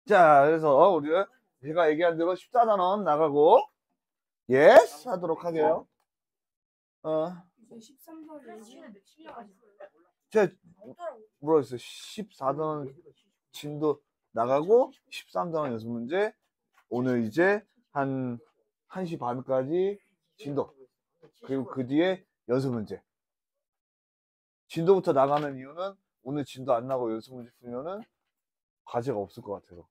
자, 그래서 우리가 제가 얘기한 대로 14단원 나가고 예스 하도록 하게요. 제가 뭐라 했어요? 14단원 진도 나가고 13단원 연습 문제. 오늘 이제 한 1시 반까지 진도, 그리고 그 뒤에 연습 문제. 진도부터 나가는 이유는 오늘 진도 안 나고 연습 문제 풀면은 과제가 없을 것 같아서.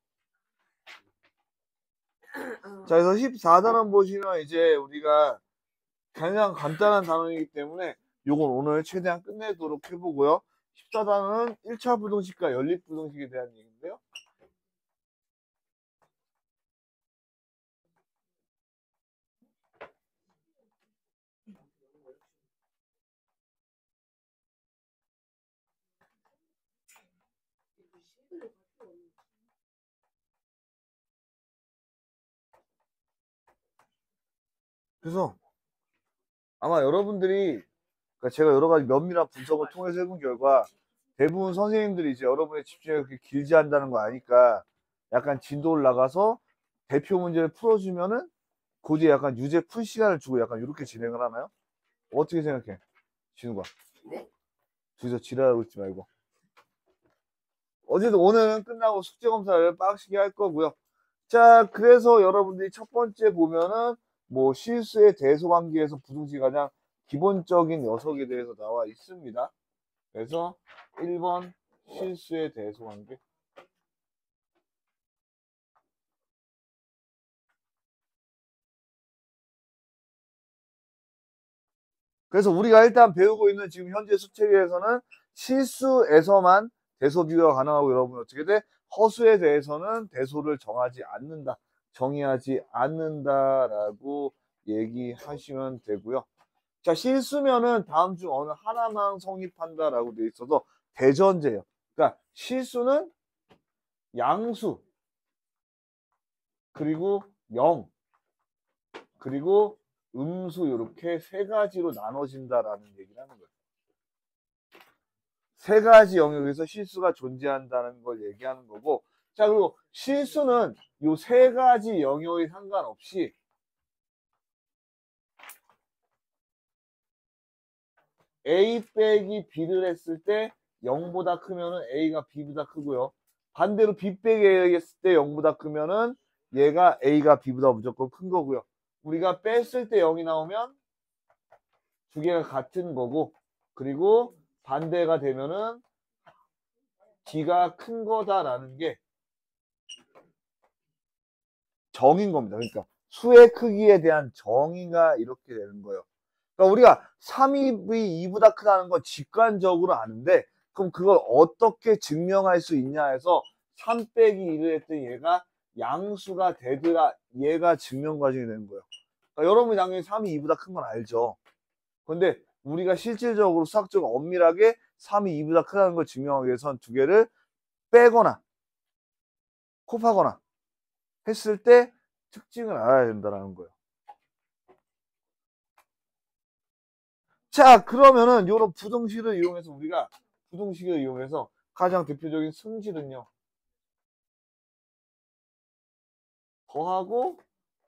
자, 그래서 14단원 보시면 이제 우리가 가장 간단한 단원이기 때문에 요건 오늘 최대한 끝내도록 해보고요. 14단원은 1차 부등식과 연립 부등식에 대한 얘기인데요. 그래서 아마 여러분들이, 그러니까 제가 여러 가지 면밀한 분석을 통해서 해본 결과 대부분 선생님들이 이제 여러분의 집중이 그렇게 길지 않다는 거 아니까 약간 진도를 나가서 대표 문제를 풀어주면은 그 뒤에 약간 유제 풀 시간을 주고 약간 이렇게 진행을 하나요? 어떻게 생각해? 진우가. 네? 둘이서 지랄하고 있지 말고. 어쨌든 오늘은 끝나고 숙제 검사를 빡시게 할 거고요. 자, 그래서 여러분들이 첫 번째 보면은 뭐 실수의 대소관계에서 부등식 가장 기본적인 녀석에 대해서 나와 있습니다. 그래서 1번 실수의 대소관계. 그래서 우리가 일단 배우고 있는 지금 현재 수체계에서는 실수에서만 대소 비교가 가능하고, 여러분 어떻게 돼? 허수에 대해서는 대소를 정의하지 않는다라고 얘기하시면 되고요. 자, 실수면은 다음 중 어느 하나만 성립한다라고 돼 있어서 대전제예요. 그러니까 실수는 양수, 그리고 0, 그리고 음수, 이렇게 세 가지로 나눠진다라는 얘기를 하는 거예요. 세 가지 영역에서 실수가 존재한다는 걸 얘기하는 거고, 자, 그리고 실수는 요 세 가지 영역에 상관없이 A 빼기 B를 했을 때 0보다 크면은 A가 B보다 크고요. 반대로 B 빼기 A 했을 때 0보다 크면은 얘가 A가 B보다 무조건 큰 거고요. 우리가 뺐을 때 0이 나오면 두 개가 같은 거고, 그리고 반대가 되면은 B가 큰 거다라는 게 정인 겁니다. 그러니까 수의 크기에 대한 정의가 이렇게 되는 거예요. 그러니까 우리가 3이 2보다 크다는 건 직관적으로 아는데, 그럼 그걸 어떻게 증명할 수 있냐 해서 3 빼기 2를 했더니 얘가 양수가 되더라, 얘가 증명 과정이 되는 거예요. 그러니까 여러분 당연히 3이 2보다 큰 건 알죠. 근데 우리가 실질적으로 수학적으로 엄밀하게 3이 2보다 크다는 걸 증명하기 위해서는 두 개를 빼거나 곱하거나 했을 때 특징을 알아야 된다는 거예요. 자, 그러면은 요런 부등식을 이용해서 가장 대표적인 승질은요, 더하고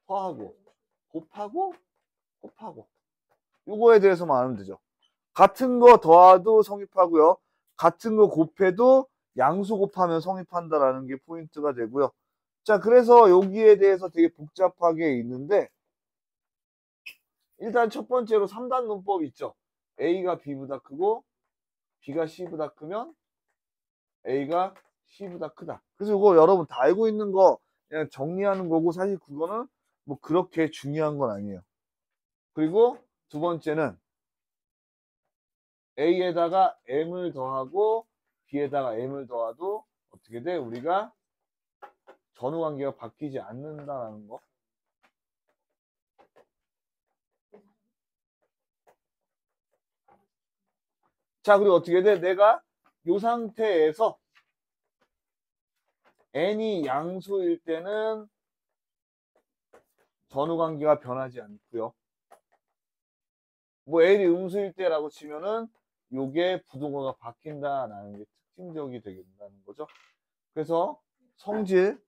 곱하고 요거에 대해서만 알면 되죠. 같은 거 더해도 성립하고요, 같은 거 곱해도 양수 곱하면 성립한다라는 게 포인트가 되고요. 자, 그래서 여기에 대해서 되게 복잡하게 있는데, 일단 첫 번째로 3단 논법 있죠. A가 B보다 크고 B가 C보다 크면 A가 C보다 크다. 그래서 이거 여러분 다 알고 있는 거 그냥 정리하는 거고, 사실 그거는 뭐 그렇게 중요한 건 아니에요. 그리고 두 번째는 A에다가 M을 더하고 B에다가 M을 더해도 어떻게 돼? 우리가 전후 관계가 바뀌지 않는다는 거. 자, 그리고 어떻게 돼? 내가 이 상태에서 n이 양수일 때는 전후 관계가 변하지 않고요. 뭐 n이 음수일 때라고 치면은 요게 부동어가 바뀐다라는 게 특징적이 되겠다는 거죠. 그래서 성질,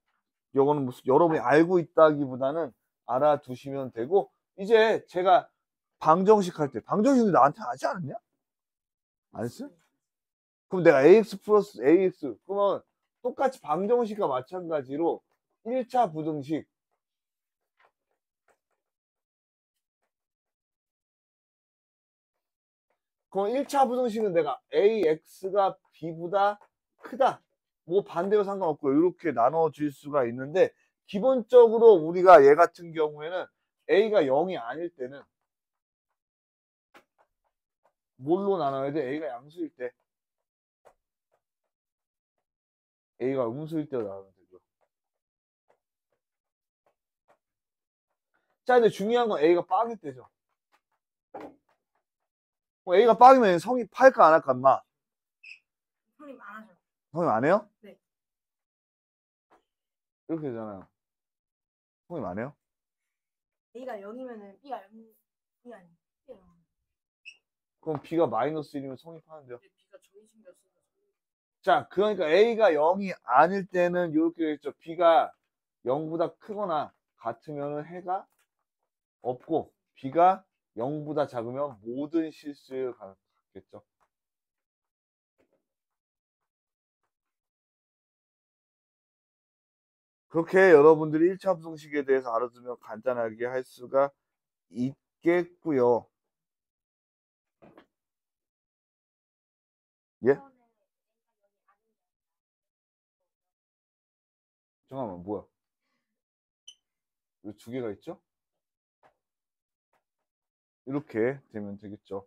요거는 무슨 여러분이 알고 있다기보다는 알아두시면 되고, 이제 제가 방정식 할 때, 방정식이 나한테 하지 않았냐? 안 했어? 그럼 내가 ax 플러스 ax, 그러면 똑같이 방정식과 마찬가지로 1차 부등식, 그럼 1차 부등식은 내가 ax가 b보다 크다, 뭐 반대로 상관없고 이렇게 나눠질 수가 있는데, 기본적으로 우리가 얘 같은 경우에는 a가 0이 아닐 때는 뭘로 나눠야 돼? a가 양수일 때, a가 음수일 때로 나누면 되죠. 자, 근데 중요한 건 a가 빵일 때죠. a가 빵이면 성립할까 안 할까, 인마? 형님 안 하죠. 성립 안 해요? 네. 이렇게 되잖아요. 성립 안 해요? A가 0이면은 B가 0이 아니. B가 0. 그럼 b가 마이너스 1이면 성립하는데요. B가 정의신겼으니까. 자, 그러니까 a가 0이 아닐 때는 이렇게 되겠죠. b가 0보다 크거나 같으면 해가 없고, b가 0보다 작으면 모든 실수에 갖겠죠. 그렇게 여러분들이 1차 부등식에 대해서 알아두면 간단하게 할 수가 있겠고요. 예? 잠깐만, 뭐야? 여기 두 개가 있죠? 이렇게 되면 되겠죠.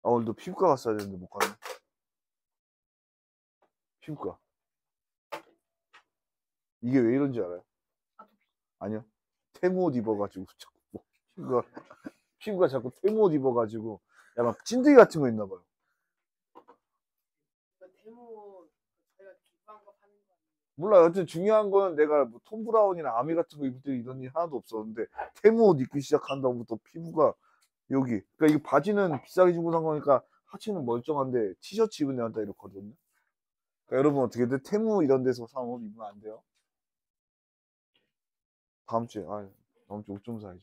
아, 오늘도 피부과 갔어야 되는데 못 갔네. 피부과. 이게 왜 이런지 알아요? 아니요. 테무 옷 입어가지고 자꾸 뭐 피부가 자꾸 테무 옷 입어가지고 약간 찐득이 같은 거 있나 봐요. 데모 저희가 기부한 거 파는 거 아니에요? 몰라. 여튼 중요한 거는 내가 뭐 톰 브라운이나 아미 같은 거 입을 때 이런 일 하나도 없었는데, 테무 옷 입기 시작한다고부터 피부가 여기. 그러니까 이거 바지는 비싸게 주고 산 거니까 하체는 멀쩡한데 티셔츠 입은 애한테 이렇거든요. 그러니까 여러분 어떻게 돼? 테무 이런 데서 산 옷 입으면 안 돼요. 다음 주에 다음 주 옷 좀 사야죠.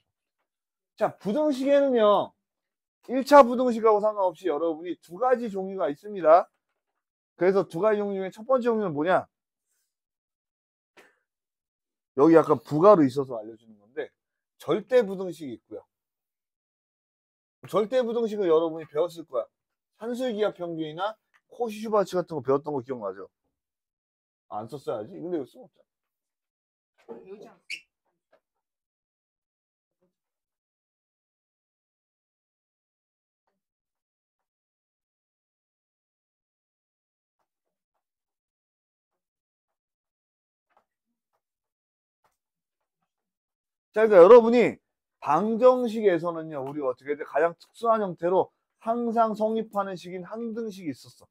자, 부등식에는요, 1차 부등식하고 상관없이 여러분이 두 가지 종류가 있습니다. 그래서 두 가지 종류 중에 첫 번째 종류는 뭐냐? 여기 약간 부가로 있어서 알려주는 건데, 절대 부등식이 있고요. 절대 부등식은 여러분이 배웠을 거야. 산술기하 평균이나 코시-슈바츠 같은 거 배웠던 거 기억나죠? 안 썼어야지. 근데 이거 써먹자. 배우지 않았어요. 자, 그러니까 여러분이 방정식에서는요, 우리가 어떻게 돼? 가장 특수한 형태로 항상 성립하는 식인 항등식이 있었어.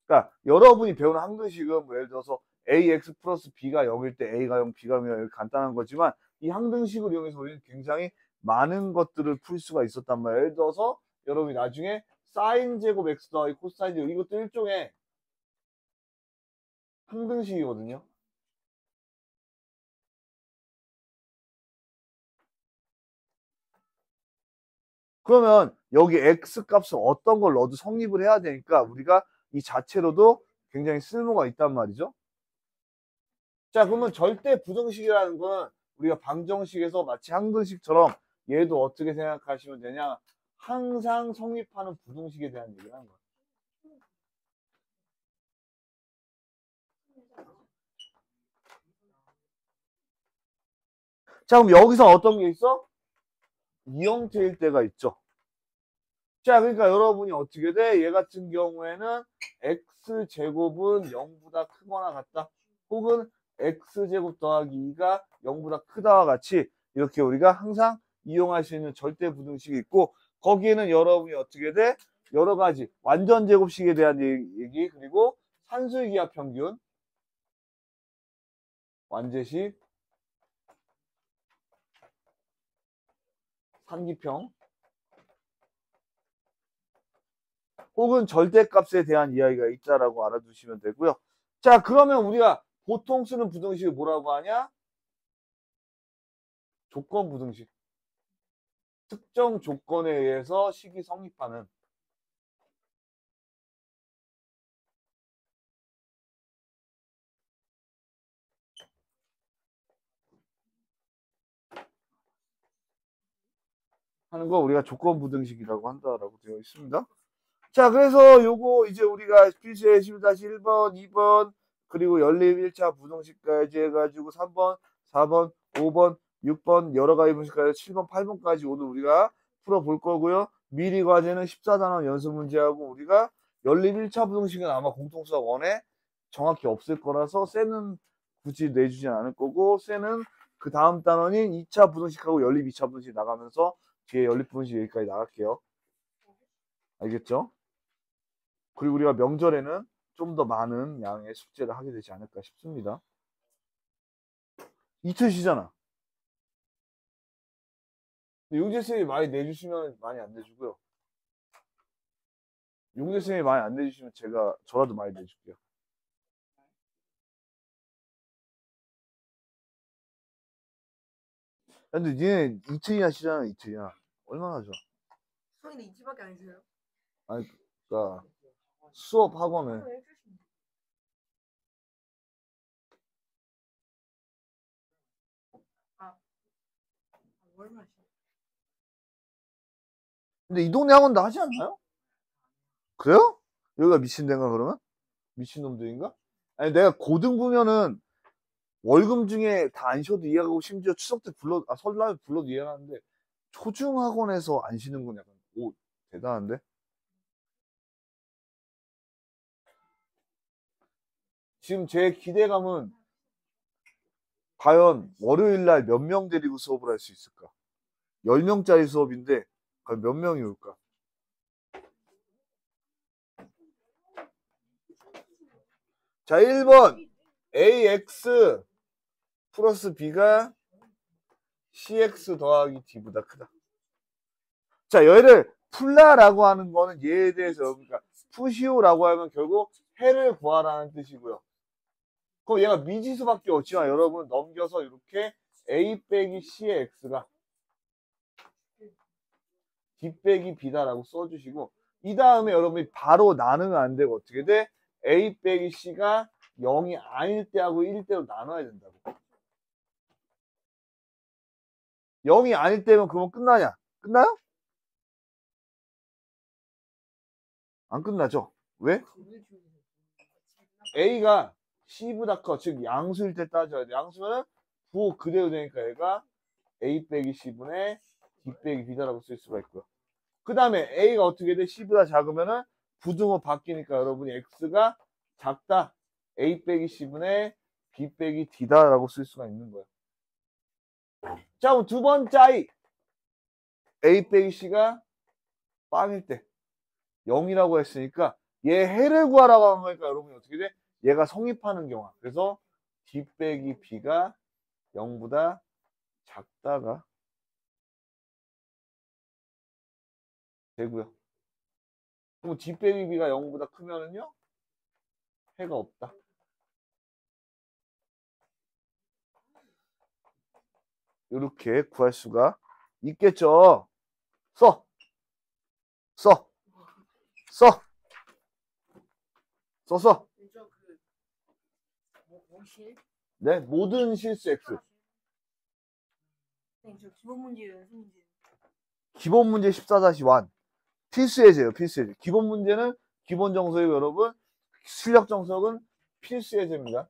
그러니까 여러분이 배우는 항등식은 뭐 예를 들어서 ax 플러스 b가 0일 때 a가 0, b가 0 이렇게 간단한 거지만, 이 항등식을 이용해서 우리는 굉장히 많은 것들을 풀 수가 있었단 말이에요. 예를 들어서 여러분이 나중에 사인 제곱 x 더하기 코사인 제곱, 이것도 일종의 항등식이거든요. 그러면 여기 x 값을 어떤 걸 넣어도 성립을 해야 되니까 우리가 이 자체로도 굉장히 쓸모가 있단 말이죠. 자, 그러면 절대 부등식이라는 건 우리가 방정식에서 마치 항등식처럼 얘도 어떻게 생각하시면 되냐? 항상 성립하는 부등식에 대한 얘기를 하는 거예요. 자, 그럼 여기서 어떤 게 있어? 이 형태일 때가 있죠. 자, 그러니까 여러분이 어떻게 돼? 얘 같은 경우에는 x제곱은 0보다 크거나 같다. 혹은 x제곱 더하기 2가 0보다 크다와 같이 이렇게 우리가 항상 이용할 수 있는 절대 부등식이 있고, 거기에는 여러분이 어떻게 돼? 여러 가지 완전 제곱식에 대한 얘기, 그리고 산술기하 평균, 완제식, 산기평, 혹은 절대값에 대한 이야기가 있다라고 알아두시면 되고요. 자, 그러면 우리가 보통 쓰는 부등식을 뭐라고 하냐? 조건 부등식. 특정 조건에 의해서 식이 성립하는. 하는 거 우리가 조건 부등식이라고 한다라고 되어 있습니다. 자, 그래서 요거 이제 우리가 필수의 11-1번, 2번, 그리고 연립 1차 부등식까지 해가지고 3번, 4번, 5번, 6번, 여러 가지 분식까지 7번, 8번까지 오늘 우리가 풀어볼 거고요. 미리 과제는 14단원 연습 문제하고 우리가 연립 1차 부등식은 아마 공통수학 1에 정확히 없을 거라서 쌤은 굳이 내주진 않을 거고 쌤은 그 다음 단원인 2차 부등식하고 연립 2차 부등식 나가면서 뒤에 연립 부등식 여기까지 나갈게요. 알겠죠? 그리고 우리가 명절에는 좀 더 많은 양의 숙제를 하게 되지 않을까 싶습니다. 이틀 쉬잖아. 용재쌤이 많이 내주시면 많이 안 내주고요. 용재쌤이 많이 안 내주시면 저라도 많이 내줄게요. 근데 니네 이틀이나 쉬잖아, 이틀이나. 얼마나 좋아. 수학인데 이틀밖에 안 있어요. 아니, 그니까, 수업 학원을. 얼마? 근데 이 동네 학원 다 하지 않나요? 그래요? 여기가 미친 데인가, 그러면? 미친놈들인가? 아니, 내가 고등부면은 월금 중에 다 안 쉬어도 이해하고 심지어 추석 때 설날 불러도 이해하는데 초중학원에서 안 쉬는 건 약간 오 대단한데? 지금 제 기대감은 과연 월요일 날 몇 명 데리고 수업을 할 수 있을까? 10명짜리 수업인데 과연 몇 명이 올까? 자, 1번 AX 플러스 B가 CX 더하기 D보다 크다. 자, 얘를 풀라라고 하는 거는 얘에 대해서 그러니까 푸시오라고 하면 결국 해를 구하라는 뜻이고요. 그럼 얘가 미지수밖에 없지만 여러분 넘겨서 이렇게 A 빼기 C의 X가 D 빼기 B다라고 써주시고 이 다음에 여러분이 바로 나누면 안 되고 어떻게 돼? A 빼기 C가 0이 아닐 때하고 1일 때로 나눠야 된다고. 0이 아닐 때면 그러면 끝나냐? 끝나요? 안 끝나죠? 왜? A가 C보다 커. 즉 양수일 때 따져야 돼. 양수는 부호 그대로 되니까 얘가 A 빼기 C분의 D 빼기 B다라고 쓸 수가 있고요. 그 다음에 A가 어떻게 돼? C보다 작으면은 부등호 바뀌니까 여러분이 X가 작다. A 빼기 C분의 B 빼기 D다라고 쓸 수가 있는 거예요. 자, 그럼 두 번째 I. A 빼기 C가 빵일 때 0이라고 했으니까 얘 해를 구하라고 한 거니까 여러분이 어떻게 돼? 얘가 성립하는 경우. 그래서 D 빼기 B가 0보다 작다가 되고요. 그럼 D 빼기 B가 0보다 크면은요? 해가 없다. 이렇게 구할 수가 있겠죠. 써! 써! 써! 써서 네, 모든 실수 X. 저 기본 문제 연습 문제. 기본 문제 14-1. 필수 예제예요, 필수 예제. 기본 문제는 기본 정석이고 여러분, 실력 정석은 필수 예제입니다.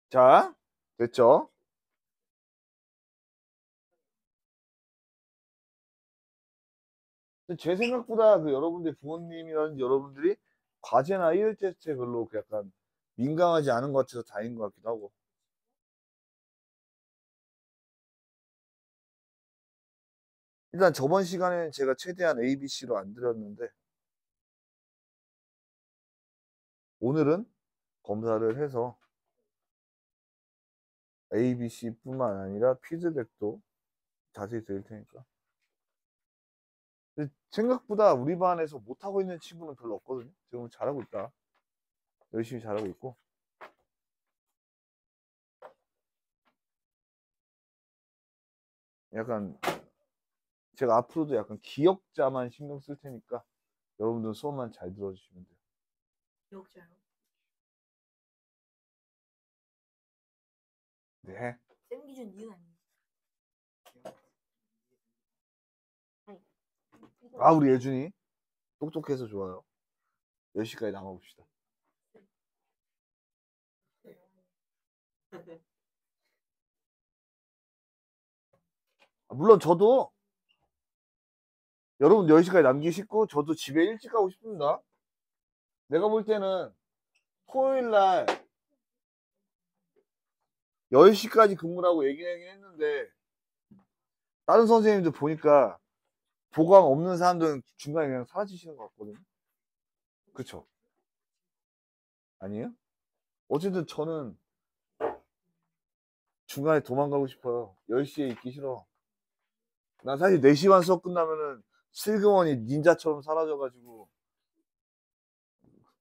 자, 됐죠? 제 생각보다 그 여러분들 부모님이라든지 여러분들이 과제나 1일 테스트에 별로 그 약간 민감하지 않은 것 같아서 다행인 것 같기도 하고. 일단 저번 시간에는 제가 최대한 A, B, C로 안 드렸는데 오늘은 검사를 해서 A, B, C뿐만 아니라 피드백도 자세히 드릴 테니까. 근데 생각보다 우리 반에서 못하고 있는 친구는 별로 없거든요. 지금 잘하고 있다. 열심히 잘하고 있고. 약간 제가 앞으로도 약간 기억자만 신경 쓸 테니까 여러분들 수업만 잘 들어주시면 돼요. 기억자요. 네. 쌤 기준 이은 아니에요. 아, 우리 예준이 똑똑해서 좋아요. 10시까지 남아봅시다. 물론 저도 여러분 10시까지 남기시고 저도 집에 일찍 가고 싶습니다. 내가 볼 때는 토요일 날 10시까지 근무라고 얘기하긴 했는데 다른 선생님들 보니까 보강 없는 사람들은 중간에 그냥 사라지시는 것 같거든요. 그쵸? 아니에요? 어쨌든 저는 중간에 도망가고 싶어요. 10시에 있기 싫어. 난 사실 4시만 수업 끝나면은 슬그머니 닌자처럼 사라져가지고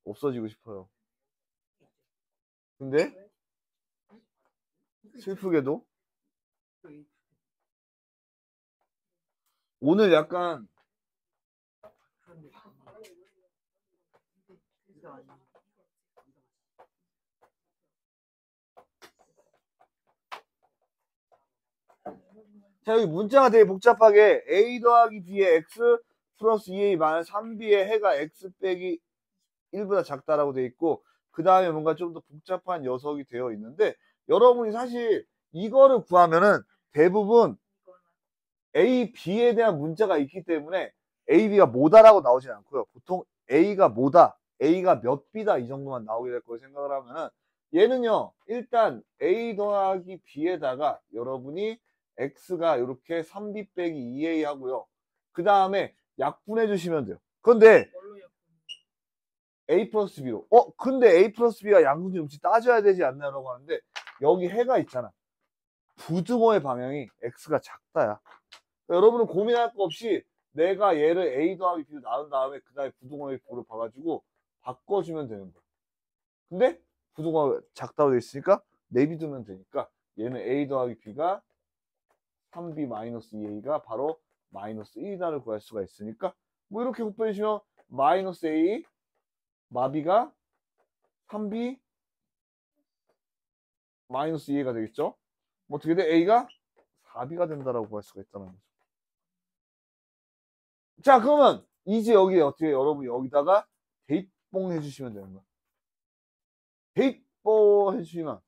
없어지고 싶어요. 근데 슬프게도 오늘 약간 자, 여기 문자가 되게 복잡하게 a 더하기 b의 x 플러스 2a 마이너스 3b의 해가 x 빼기 1보다 작다라고 돼 있고 그 다음에 뭔가 좀 더 복잡한 녀석이 되어 있는데 여러분이 사실 이거를 구하면은 대부분 A, B에 대한 문자가 있기 때문에 A, B가 뭐다라고 나오진 않고요. 보통 A가 뭐다, A가 몇 B다 이 정도만 나오게 될 거를 생각을 하면은 얘는요 일단 A 더하기 B에다가 여러분이 X가 이렇게 3B 빼기 2A 하고요. 그 다음에 약분해 주시면 돼요. 그런데 A 플러스 B로 근데 A 플러스 B가 양수인지 음식 따져야 되지 않나라고 하는데 여기 해가 있잖아. 부등호의 방향이 X가 작다야. 여러분은 고민할 거 없이 내가 얘를 A 더하기 B로 나눈 다음에 그 다음에 부등호의 부를 봐가지고 바꿔주면 되는 거야. 근데 부등호가 작다고 돼 있으니까 내비두면 되니까 얘는 A 더하기 B가 3B 마이너스 2A가 바로 마이너스 1이다를 구할 수가 있으니까 뭐 이렇게 곱해주시면 마이너스 A 마비가 3B 마이너스 2A가 되겠죠? 뭐 어떻게 돼? A가 4B가 된다라고 구할 수가 있다는 거죠. 자, 그러면 이제 여기 어떻게 여러분 여기다가 대입봉 해주시면 되는 거야. 대입봉 해주시면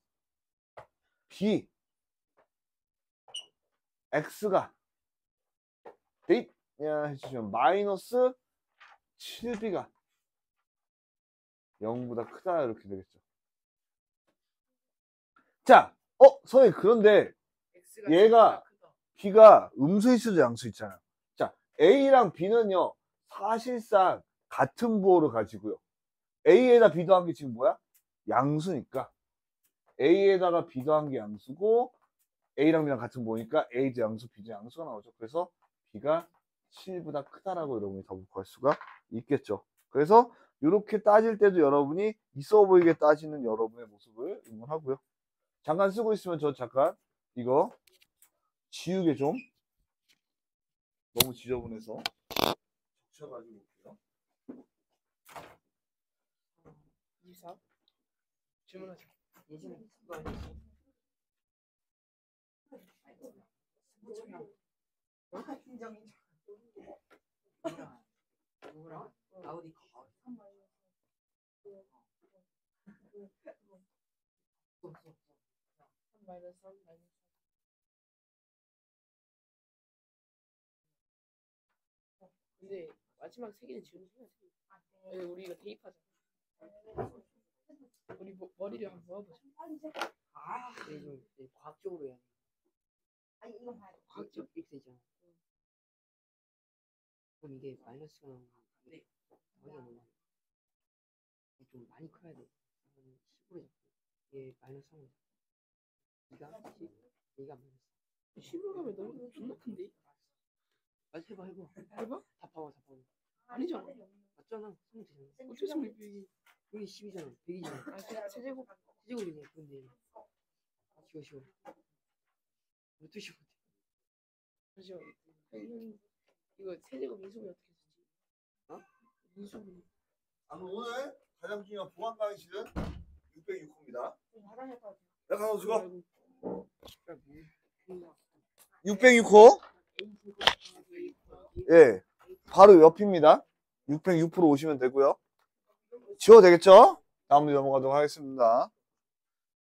B X가 대입 해주시면 마이너스 7B가 0보다 크다 이렇게 되겠죠. 자, 선생님 그런데 얘가 B가 음수일 수도 양수 있잖아요. 자, A랑 B는요 사실상 같은 부호를 가지고요. A에다 B 더한 게 지금 뭐야? 양수니까 A에다가 B 더한 게 양수고 A랑 B랑 같은 부호니까 A도 양수, B도 양수가 나오죠. 그래서 B가 7보다 크다라고 여러분이 답을 구할 수가 있겠죠. 그래서 이렇게 따질 때도 여러분이 있어 보이게 따지는 여러분의 모습을 응원하고요. 잠깐 쓰고 있으면 저 잠깐 이거 지우개 좀 너무 지저분해서 적셔가지고 올게요. 24 질문하세요. 예전에 그거 아니지? 인정이 누구랑 아우디 거 마이너스 3 마이너스 근데 마지막 세 개는 지금 생각해. 우리 이거 대입하자. 우리 머리를 한번 모아보자. 좀 과학적으로 해야 돼. 아니 이거 봐야 돼. 과학적 이렇게 되잖아. 그럼 이게 마이너스가 나오면 네. 좀 많이 커야 돼. 10으로 잡고 얘 마이너스 3으로 2가 마이너스. 10을 가면 너무 존나 큰데? 빨리 해봐. 해봐? 다 봐봐. 아니잖아. 맞잖아. 쓰면 되잖아. 어떻게 쓰면 여기 여기 10이잖아. 100이잖아. 세제곱 세제곱이네. 근데 쉬워. 왜 또 쉬워? 잠시만. 이거 세제곱 인수분해 어떻게 쓰지? 어? 인수분해. 오늘 가장 중요한 보안 강의실은 606호입니다. 화장실 가야 돼. 야, 가서 주고. 아이고. 606호. 예, 바로 옆입니다. 606호로 오시면 되고요. 지워도 되겠죠? 다음 넘어가도록 하겠습니다.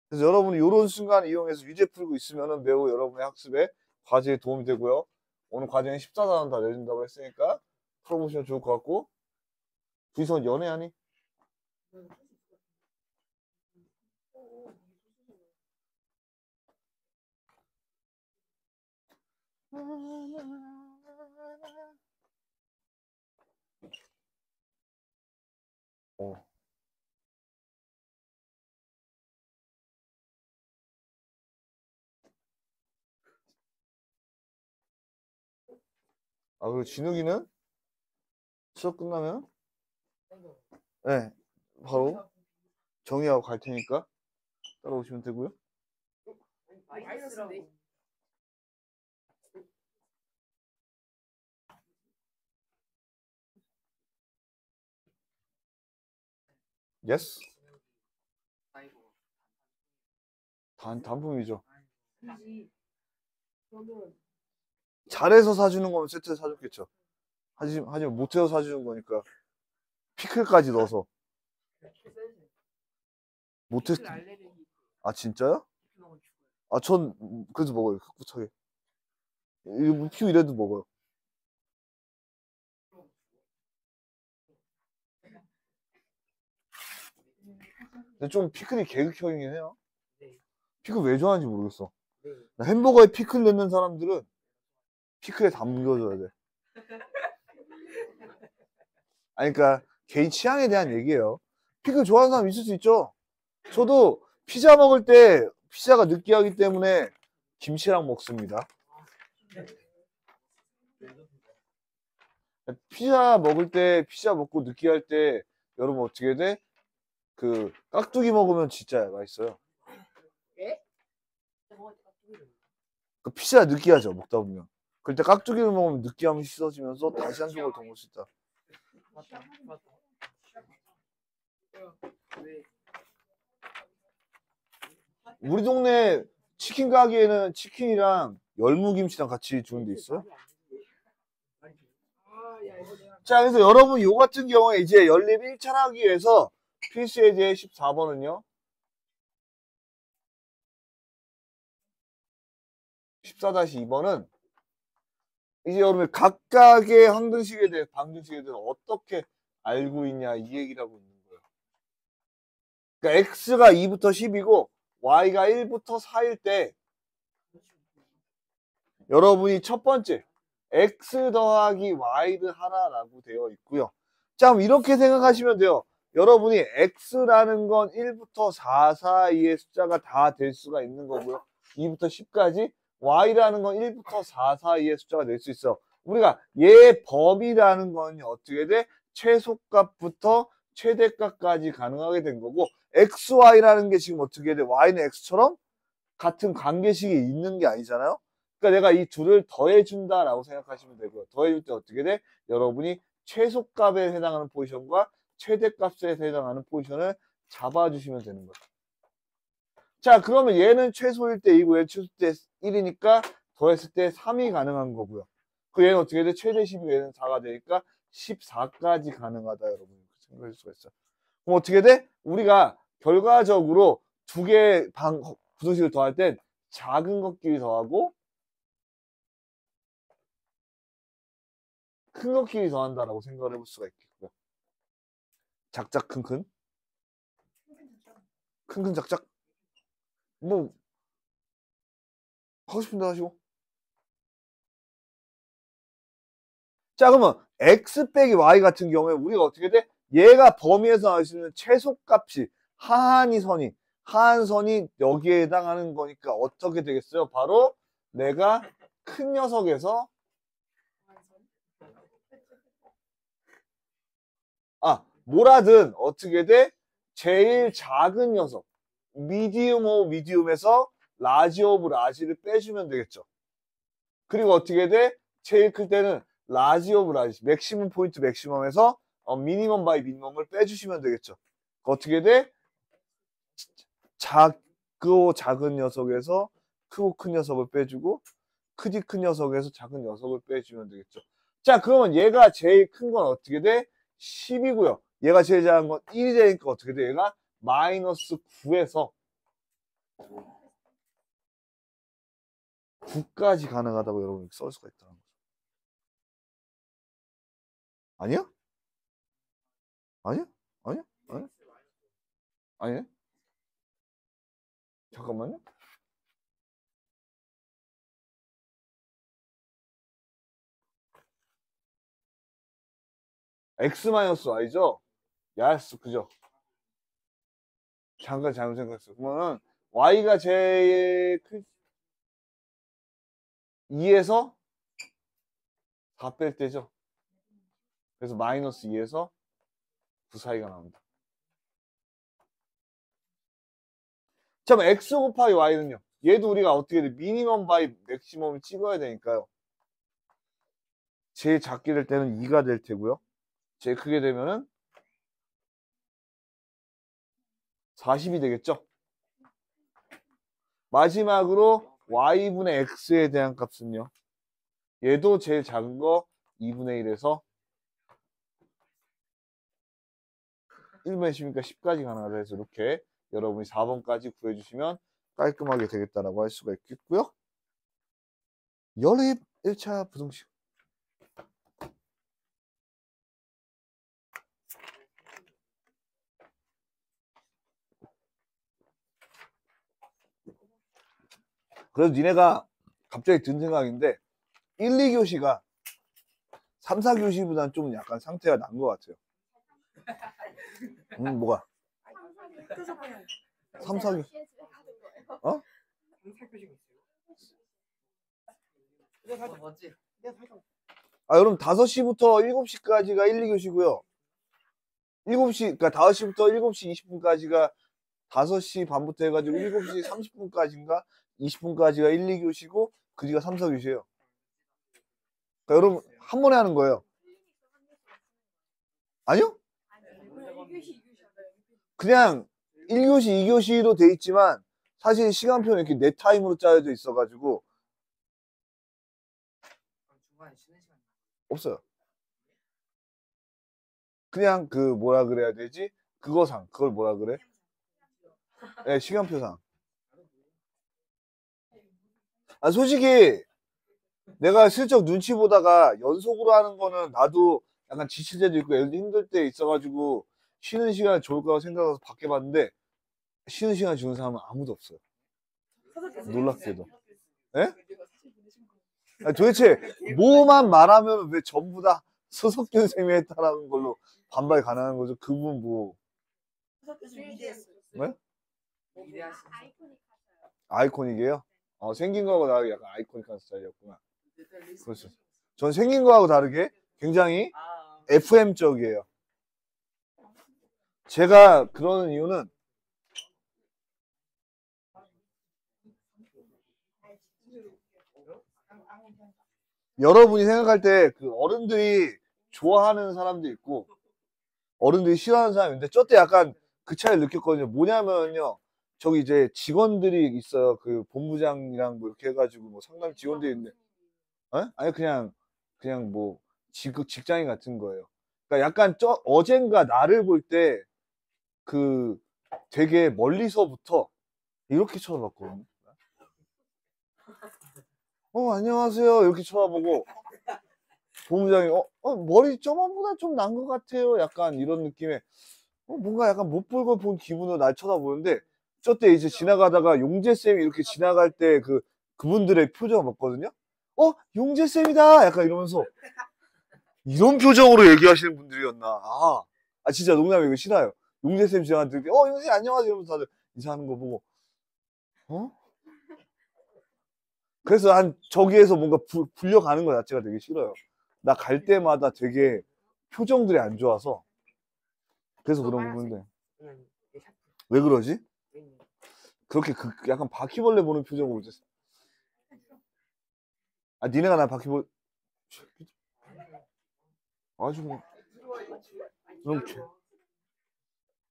그래서 여러분이 이런 순간을 이용해서 유제 풀고 있으면 매우 여러분의 학습에 과제에 도움이 되고요. 오늘 과제는 14단원 다 내준다고 했으니까 풀어보시면 좋을 것 같고. 두이선 연애하니? 그리고 진욱이는 수업 끝나면 네, 바로 정의하고 갈 테니까 따라오시면 되고요. 마이너스인데? 예스? 단품이죠. 그러면 잘해서 사주는 거면 세트에 사줬겠죠. 하지만 못해서 사주는 거니까 피클까지 넣어서 못했. 아 진짜요? 전 그래도 먹어요. 꿋꿋하게. 퓨 이래도 먹어요. 근데 좀 피클이 계획형이긴 해요. 피클 왜 좋아하는지 모르겠어. 햄버거에 피클 넣는 사람들은 피클에 담겨줘야 돼. 아니, 그러니까 개인 취향에 대한 얘기예요. 피클 좋아하는 사람 있을 수 있죠. 저도 피자 먹을 때 피자가 느끼하기 때문에 김치랑 먹습니다. 피자 먹을 때 피자 먹고 느끼할 때 여러분 어떻게 돼? 그 깍두기 먹으면 진짜 맛있어요. 예? 그 피자 느끼하죠 먹다 보면. 그럴 때 깍두기를 먹으면 느끼함이 씻어지면서 다시 한 조각 더 먹을 수 있다. 맞다. 우리 동네 치킨 가게에는 치킨이랑 열무김치랑 같이 주는 데 있어요. 자, 그래서 여러분 요 같은 경우에 이제 연립 1차를 하기 위해서 필수 예제 14번은요. 14-2번은 이제 여러분이 각각의 항등식에 대해 방정식에 대해서 어떻게 알고 있냐 이 얘기를 하고 있는 거예요. 그러니까 x가 2부터 10이고 y가 1부터 4일 때 여러분이 첫 번째 x 더하기 y를 하라라고 되어 있고요. 자, 그럼 이렇게 생각하시면 돼요. 여러분이 x라는 건 1부터 4 사이의 숫자가 다 될 수가 있는 거고요. 2부터 10까지 y라는 건 1부터 4 사이의 숫자가 될 수 있어. 우리가 얘의 범위라는 건 어떻게 돼? 최소값부터 최대값까지 가능하게 된 거고 x, y라는 게 지금 어떻게 돼? y는 x처럼 같은 관계식이 있는 게 아니잖아요. 그러니까 내가 이 둘을 더해준다라고 생각하시면 되고요. 더해줄 때 어떻게 돼? 여러분이 최소값에 해당하는 포지션과 최대값에 해당하는 포지션을 잡아주시면 되는 거예요. 자, 그러면 얘는 최소일 때 2고 얘는 최소 때 1이니까 더했을 때 3이 가능한 거고요. 그 얘는 어떻게 돼? 최대 10이고 얘는 4가 되니까 14까지 가능하다, 여러분. 생각할 수가 있어요. 그럼 어떻게 돼? 우리가 결과적으로 두 개의 부등식을 더할 땐 작은 것끼리 더하고 큰 것끼리 더한다라고 생각을 해볼 수가 있겠고요. 작작 큰큰, 큰큰 작작. 뭐 하고 싶은 대로 하시고. 자, 그러면 x 빼기 y 같은 경우에 우리가 어떻게 돼? 얘가 범위에서 나올 수 있는 최소값이 하한이 선이 하한선이 여기에 해당하는 거니까 어떻게 되겠어요? 바로 내가 큰 녀석에서 뭐라든 어떻게 돼? 제일 작은 녀석 미디움 오브 미디움에서 라지 오브 라지를 빼주면 되겠죠. 그리고 어떻게 돼? 제일 클 때는 라지 오브 라지 맥시멈 포인트 맥시멈에서 미니멈 바이 미니멈을 빼주시면 되겠죠. 어떻게 돼? 작고 작은 녀석에서 크고 큰 녀석을 빼주고 크디 큰 녀석에서 작은 녀석을 빼주면 되겠죠. 자, 그러면 얘가 제일 큰 건 어떻게 돼? 10이고요. 얘가 제일 작은 건 1이 되니까 어떻게 돼? 얘가 마이너스 9에서 9까지 가능하다고 여러분 이렇게 썰 수가 있다는 거죠. 아니야? 아니야? 아니야? 아니야? 아니야? 잠깐만요. x-y죠? 야스, 그죠? 잠깐 잘못 생각했어. 그러면 y가 제일 2에서 4 뺄 때죠. 그래서 마이너스 2에서 9 사이가 나옵니다. 자, 그럼 x 곱하기 y는요? 얘도 우리가 어떻게 돼? 미니멈 바이 맥시멈을 찍어야 되니까요. 제일 작게 될 때는 2가 될 테고요. 제일 크게 되면은 40이 되겠죠. 마지막으로 y분의 x에 대한 값은요. 얘도 제일 작은 거 2분의 1에서 1분의 10이니까 10까지 가능하다 해서 이렇게 여러분이 4번까지 구해주시면 깔끔하게 되겠다라고 할 수가 있겠고요. 연립 1차 부등식. 그래서 니네가 갑자기 든 생각인데 1, 2교시가 3, 4교시보다는 좀 약간 상태가 난 것 같아요. 뭐가? 3, 4교시. 어? 여러분 5시부터 7시까지가 1, 2교시고요. 7시, 그러니까 5시부터 7시 20분까지가 5시 반부터 해가지고 7시 30분까지인가 20분까지가 1, 2교시고 그 뒤가 3, 4교시예요. 그러니까 여러분 한 번에 하는 거예요. 아니요? 그냥 1교시, 2교시로 돼 있지만 사실 시간표는 이렇게 네 타임으로 짜여져 있어가지고 없어요. 그냥 그 뭐라 그래야 되지? 그걸 뭐라 그래? 네, 시간표상. 솔직히 내가 슬쩍 눈치 보다가 연속으로 하는 거는 나도 약간 지칠 때도 있고 애들 힘들 때 있어가지고 쉬는 시간이 좋을 거라고 생각해서 밖에 봤는데 쉬는 시간 주는 사람은 아무도 없어요. 놀랍게도. 예? 도대체 뭐만 말하면 왜 전부 다 서석균 쌤이 했다라는 걸로 반발 가능한 거죠? 그분 뭐. 네? 아이코닉이에요? 생긴 거하고 다르게 약간 아이코닉한 스타일이었구나. 그렇죠. 전 생긴 거하고 다르게 굉장히 FM적이에요. 제가 그러는 이유는 여러분이 생각할 때 그 어른들이 좋아하는 사람도 있고 어른들이 싫어하는 사람이 있는데 저 때 약간 그 차이를 느꼈거든요. 뭐냐면요. 저기 이제 직원들이 있어요. 그 본부장이랑 뭐 이렇게 해가지고 뭐 상담 직원들이 있는데 아니 그냥 뭐 직장인 같은 거예요. 그러니까 약간 어젠가 나를 볼 때 그 되게 멀리서부터 이렇게 쳐다봤거든요. 안녕하세요 이렇게 쳐다보고 본부장이 머리 저번보다 좀 난 것 같아요. 약간 이런 느낌의 뭔가 약간 못 보고 본 기분으로 날 쳐다보는데 저 때 이제 지나가다가 용재쌤이 이렇게 지나갈 때 그분들의 표정을 봤거든요. 용재쌤이다! 약간 이러면서 이런 표정으로 얘기하시는 분들이었나. 진짜 농담이고 싫어요. 용재쌤 지나갈 때 용재쌤 안녕하세요 이러면서 다들 이사하는 거 보고 어? 그래서 저기에서 뭔가 불려가는 거 자체가 되게 싫어요. 나 갈 때마다 되게 표정들이 안 좋아서 그래서 그런 부분인데 아니, 이게 샤프. 왜 그러지? 왼. 그렇게 약간 바퀴벌레 보는 표정으로 있었어. 아 니네가 나 바퀴벌레 아주 그럼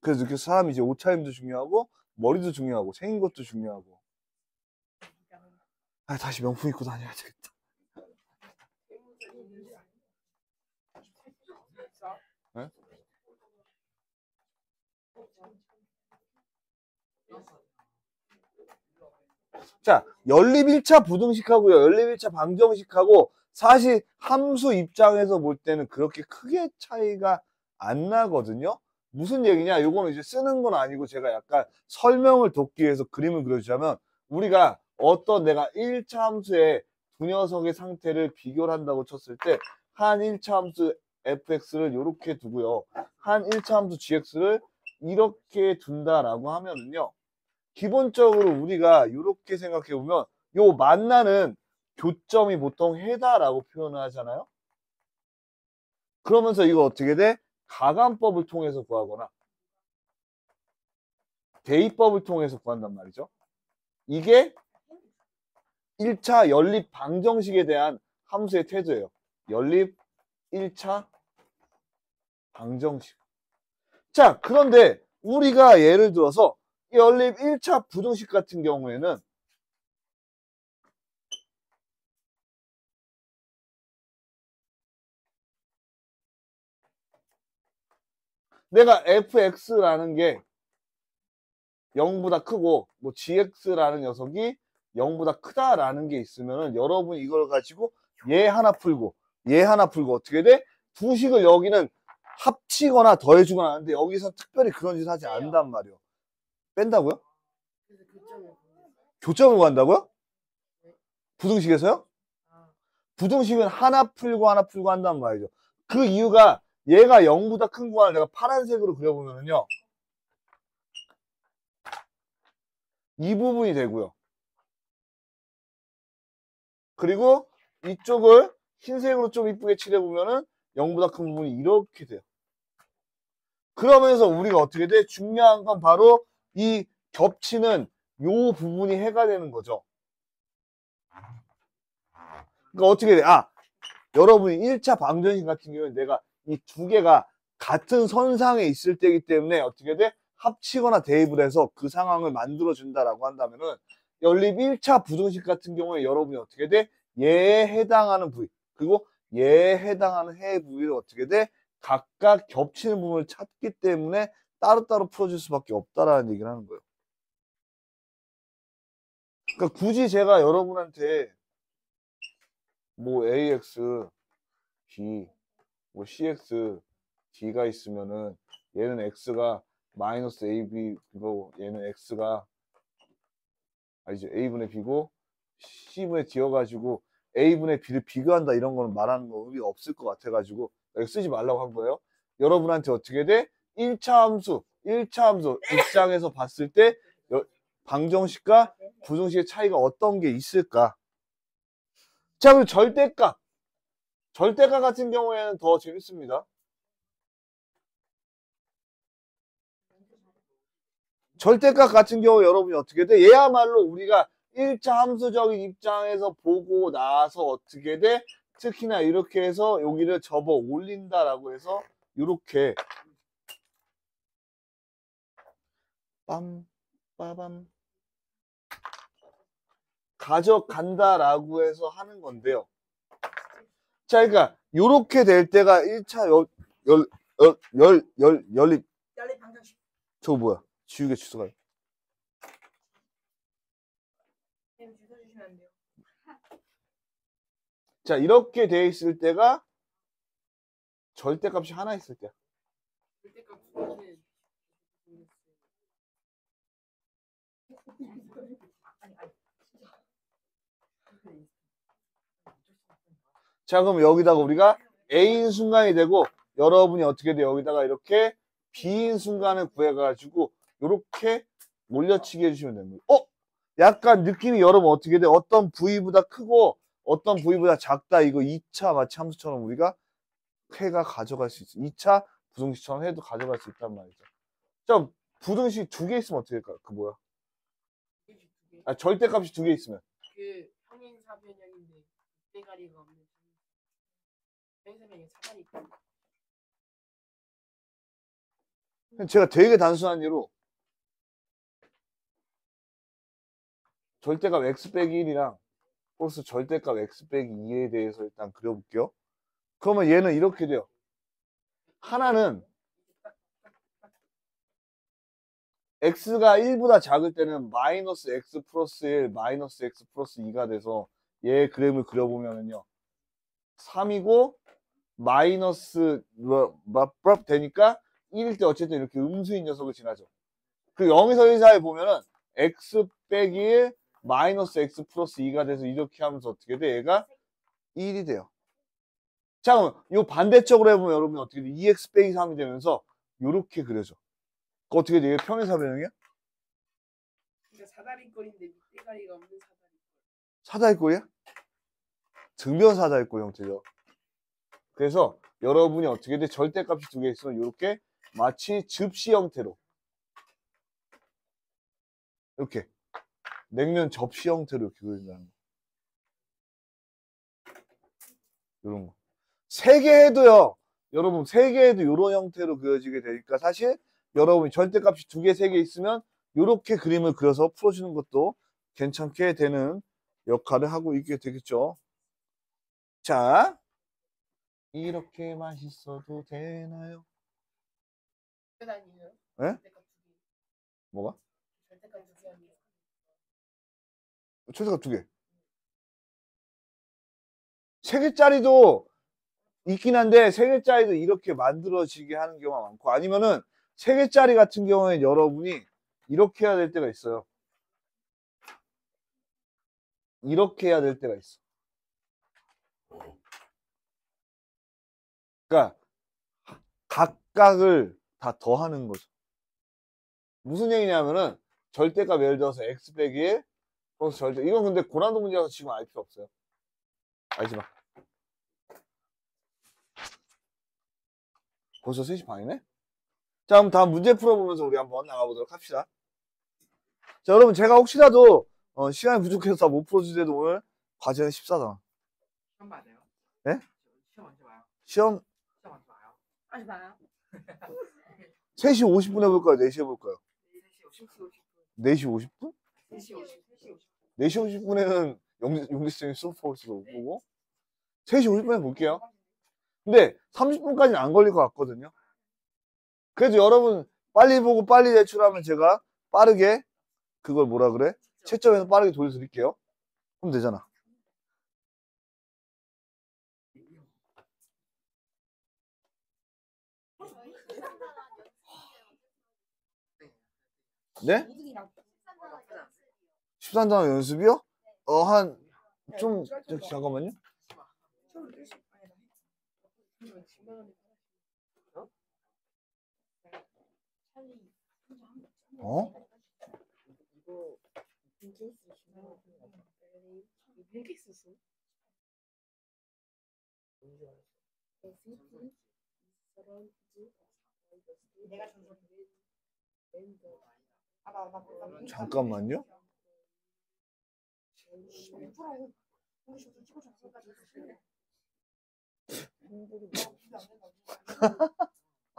그래서 이렇게 사람이 이제 옷차림도 중요하고 머리도 중요하고 생긴 것도 중요하고 아 다시 명품 입고 다녀야 되겠다. 네? 자, 연립 1차 부등식하고요. 연립 1차 방정식하고 사실 함수 입장에서 볼 때는 그렇게 크게 차이가 안 나거든요. 무슨 얘기냐? 요거는 이제 쓰는 건 아니고 제가 약간 설명을 돕기 위해서 그림을 그려주자면 우리가 어떤 내가 1차 함수의 두 녀석의 상태를 비교를 한다고 쳤을 때 한 1차 함수 fx를 이렇게 두고요. 한 1차 함수 gx를 이렇게 둔다라고 하면은요. 기본적으로 우리가 이렇게 생각해 보면 요 만나는 교점이 보통 해다라고 표현을 하잖아요. 그러면서 이거 어떻게 돼? 가감법을 통해서 구하거나 대입법을 통해서 구한단 말이죠. 이게 1차 연립 방정식에 대한 함수의 태도예요. 연립 1차 방정식. 자, 그런데 우리가 예를 들어서 연립 1차 부등식 같은 경우에는 내가 fx라는 게 0보다 크고 뭐 gx라는 녀석이 0보다 크다라는 게 있으면은 여러분 이걸 가지고 얘 하나 풀고 어떻게 돼? 두 식을 여기는 합치거나 더해주거나 하는데 여기서 특별히 그런 짓 하지 않는단 말이에요. 뺀다고요? 그래서 교점을 교점을 구한다고요? 부등식에서요? 아, 부등식은 하나 풀고 한단 말이죠. 그 이유가 얘가 0보다 큰 구간을 내가 파란색으로 그려보면은요. 이 부분이 되고요. 그리고 이쪽을 흰색으로 좀 이쁘게 칠해보면은 0보다 큰 부분이 이렇게 돼요. 그러면서 우리가 어떻게 돼? 중요한 건 바로 이 겹치는 요 부분이 해가 되는 거죠. 그러니까 어떻게 돼? 아, 여러분이 1차 방정식 같은 경우에 내가 이 두 개가 같은 선상에 있을 때이기 때문에 어떻게 돼? 합치거나 대입을 해서 그 상황을 만들어 준다라고 한다면은 연립 1차 부등식 같은 경우에 여러분이 어떻게 돼? 얘에 해당하는 부위 그리고 얘에 해당하는 해의 부위를 어떻게 돼? 각각 겹치는 부분을 찾기 때문에 따로따로 풀어줄 수밖에 없다라는 얘기를 하는 거예요. 그러니까 굳이 제가 여러분한테 뭐 ax, b, 뭐 cx, d가 있으면은 얘는 x가 마이너스 ab고 얘는 x가 아니죠 a분의 b고 c분의 d여가지고 a분의 b를 비교한다 이런 거는 말하는 거 의미가 없을 것 같아가지고 이거 쓰지 말라고 한 거예요. 여러분한테 어떻게 돼? 1차 함수 입장에서 봤을 때 방정식과 부정식의 차이가 어떤 게 있을까? 자, 그리고 절대값 같은 경우에는 더 재밌습니다. 절대값 같은 경우 여러분이 어떻게 돼? 얘야말로 우리가 1차 함수적인 입장에서 보고 나서 어떻게 돼? 특히나 이렇게 해서 여기를 접어 올린다라고 해서 이렇게 빰 빠밤 가져간다라고 해서 하는 건데요. 자, 그러니까 이렇게 될 때가 1차 연립 연립 방정식. 저거 뭐야? 지우개 취소가. 선생님 주소 주시면 안 돼요. 자, 이렇게 돼 있을 때가 절대값이 하나 있을 때야. 절대값 구하시는 자, 그럼 여기다가 우리가 A인 순간이 되고 여러분이 어떻게 돼? 여기다가 이렇게 B인 순간을 구해가지고 이렇게 올려치기 해주시면 됩니다. 약간 느낌이 여러분 어떻게 돼? 어떤 부위보다 크고 어떤 부위보다 작다. 이거 2차 마취 함수처럼 우리가 해가 가져갈 수 있어. 2차 부등식처럼 해도 가져갈 수 있단 말이죠. 자, 부등식 2개 있으면 어떻게 될까요? 그 뭐야? 절대값이 2개 있으면. 그 평행사변형인데 대가리가 없는 평행사변형 사다리 있다. 제가 되게 단순한 예로 절대값 x 빼기 1이랑 플러스 절대값 x 빼기 2에 대해서 일단 그려볼게요. 그러면 얘는 이렇게 돼요. 하나는 x가 1보다 작을 때는 마이너스 x 플러스 1, 마이너스 x 플러스 2가 돼서 얘 그림을 그려보면은요. 3이고 마이너스 되니까 1일 때 어쨌든 이렇게 음수인 녀석을 지나죠. 그 0에서 1 사이에 보면은 x 빼기 1, 마이너스 x 플러스 2가 돼서 이렇게 하면서 어떻게 돼? 얘가 1이 돼요. 자, 그럼 이 반대쪽으로 해보면 여러분 어떻게 돼? 2x 빼기 3이 되면서 이렇게 그려져. 그 어떻게 돼? 이게 평행사변형이야? 그러니까 사다리꼴인데 밑대가리가 없는 사다리꼴. 사다리꼴이야? 등변 사다리꼴 형태죠. 그래서 여러분이 어떻게 돼? 절대값이 2개 있으면 이렇게 마치 접시 형태로 이렇게 냉면 접시 형태로 이렇게 그린다는 거. 이런 거. 3개 해도요. 여러분 3개 해도 이런 형태로 그려지게 되니까 사실 여러분이 절대값이 2개, 3개 있으면 이렇게 그림을 그려서 풀어주는 것도 괜찮게 되는 역할을 하고 있게 되겠죠. 자, 이렇게 맛있어도 되나요? 아니에요? 예? 절대값 두 개. 뭐가? 절대값 두 개 아니에요? 절대값 2개. 3개짜리도 있긴 한데 3개짜리도 이렇게 만들어지게 하는 경우가 많고 아니면은 3개짜리 같은 경우에 여러분이 이렇게 해야 될 때가 있어요. 이렇게 해야 될 때가 있어. 그러니까 각각을 다 더하는 거죠. 무슨 얘기냐면은 절대값 예를 들어서 x 빼기 1 플러스 절대 이건 근데 고난도 문제라서 지금 알 필요 없어요. 알지 마. 벌써 3시 반이네? 자, 그럼 다음 문제 풀어보면서 우리 한번 나가보도록 합시다. 자, 여러분, 제가 혹시라도 시간이 부족해서 다 못 풀어주더라도 오늘 과제는 14다. 시험 맞아요? 네? 시험 언제 와요? 시험 시험 언제 와요? 하지 마요. 3시 50분에 볼까요? 4시에 볼까요? 3시 50분. 4시 50분? 3시 50분. 4시 50분에는 용대생이 수업하고 있어서 못 보고 3시 50분에 볼게요. 근데 30분까지는 안 걸릴 것 같거든요. 그래도 여러분 빨리 보고 빨리 제출하면 제가 빠르게 그걸 뭐라 그래? 채점해서 빠르게 돌려드릴게요. 그럼 되잖아. 네? 13단원 연습이요? 잠깐만요. 어? 이거 빈케이스 빈케이스 있어? 내가 잠깐만요.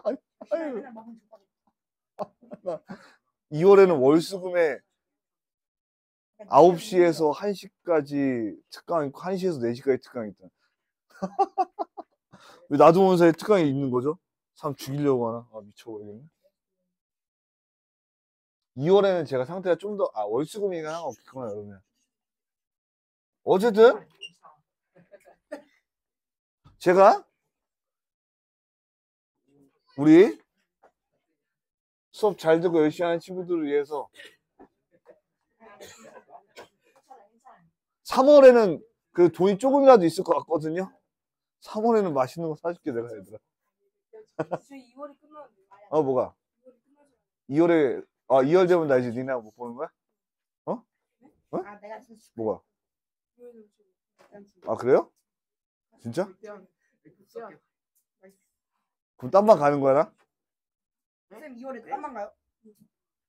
아니, 2월에는 월수금에 9시에서 1시까지 특강 있고 1시에서 4시까지 특강이 있다. 왜 나도 모르는 사이에 특강이 있는 거죠? 사람 죽이려고 하나? 아, 미쳐버리겠네. 2월에는 제가 상태가 좀 더, 월수금이가 상관없겠구나, 여러분. 어쨌든, 제가, 우리 수업 잘 듣고 열심히 하는 친구들을 위해서 3월에는 그 돈이 조금이라도 있을 것 같거든요. 3월에는 맛있는 거 사줄게, 내가 얘들아. 저희 2월이 끝나는데. 뭐가? 2월에 아, 2월 되면 나 이제 니네하고 못 보는 거야? 아, 내가 진짜 뭐가? 아, 그래요? 진짜? 그럼 딴방 가는 거야, 나? 쌤 2월에 딴방 가요?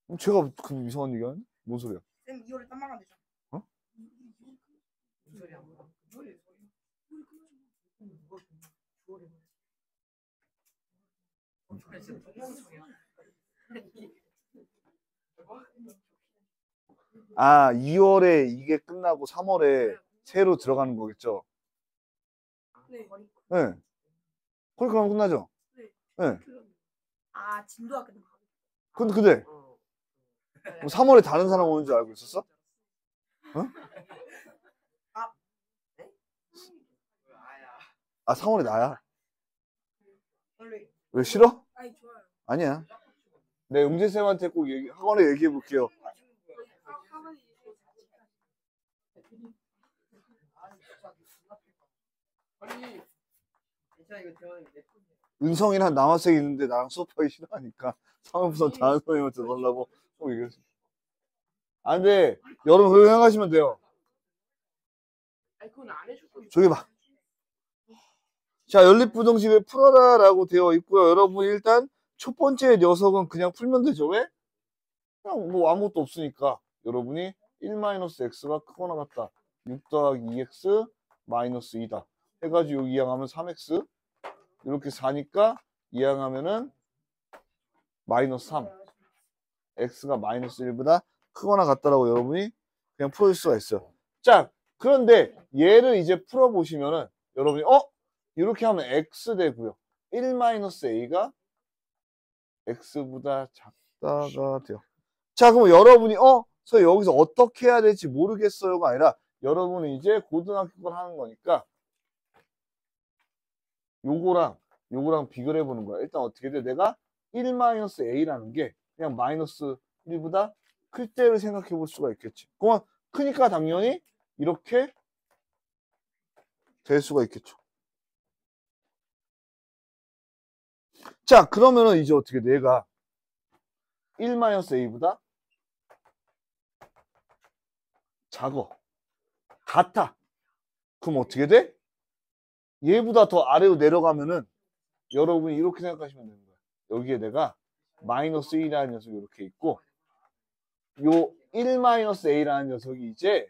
그럼 제가 그 이상한 얘기 하는? 뭔 소리야? 쌤 2월에 딴방 간대죠. 무슨 소리야? 아, 2월에 이게 끝나고 3월에 새로 들어가는 거겠죠? 네. 네. 거의 그럼 끝나죠? 네. 네. 아, 진도학교 때. 근데 3월에 다른 사람 오는 줄 알고 있었어? 아, 3월에 나야. 원래 왜 싫어? 아니 좋아요. 아니야. 내 영재쌤한테 꼭 학원에 얘기해 볼게요. 아니 괜찮아 이거 대화는 내 은성이랑 남학생이 있는데 나랑 수업하기 싫어하니까 사무부서 다른 선생님한테 넣으려고 꼭 얘기했어. 아, 근데 여러분 그렇게 생각하시면 돼요. 아니 그건 안 해줬거든요. 저기 봐. 자, 연립부등식을 풀어라 라고 되어 있고요. 여러분 일단 첫 번째 녀석은 그냥 풀면 되죠. 왜? 그냥 뭐 아무것도 없으니까. 여러분이 1-x가 크거나 같다. 6 더하기 2x 마이너스 2다. 해가지고 여기 이항하면 3x. 이렇게 4니까 이항하면은 마이너스 3. x가 마이너스 1보다 크거나 같다라고 여러분이 그냥 풀어줄 수가 있어요. 자, 그런데 얘를 이제 풀어보시면은 여러분이 이렇게 하면 x 되고요. 1-a가 x보다 작다가 돼요. 자, 그럼 여러분이 저 여기서 어떻게 해야 될지 모르겠어요가 아니라 여러분이 이제 고등학교 걸 하는 거니까 요거랑 비교를 해보는 거야. 일단 어떻게 돼? 내가 1-a라는 게 그냥 마이너스 1보다 클 때를 생각해 볼 수가 있겠지. 그러면 크니까 당연히 이렇게 될 수가 있겠죠. 자, 그러면은 이제 어떻게 내가 1-a보다 작어. 같아. 그럼 어떻게 돼? 얘보다 더 아래로 내려가면은 여러분이 이렇게 생각하시면 되는 거야. 여기에 내가 마이너스 1이라는 녀석이 이렇게 있고 요 1-a라는 녀석이 이제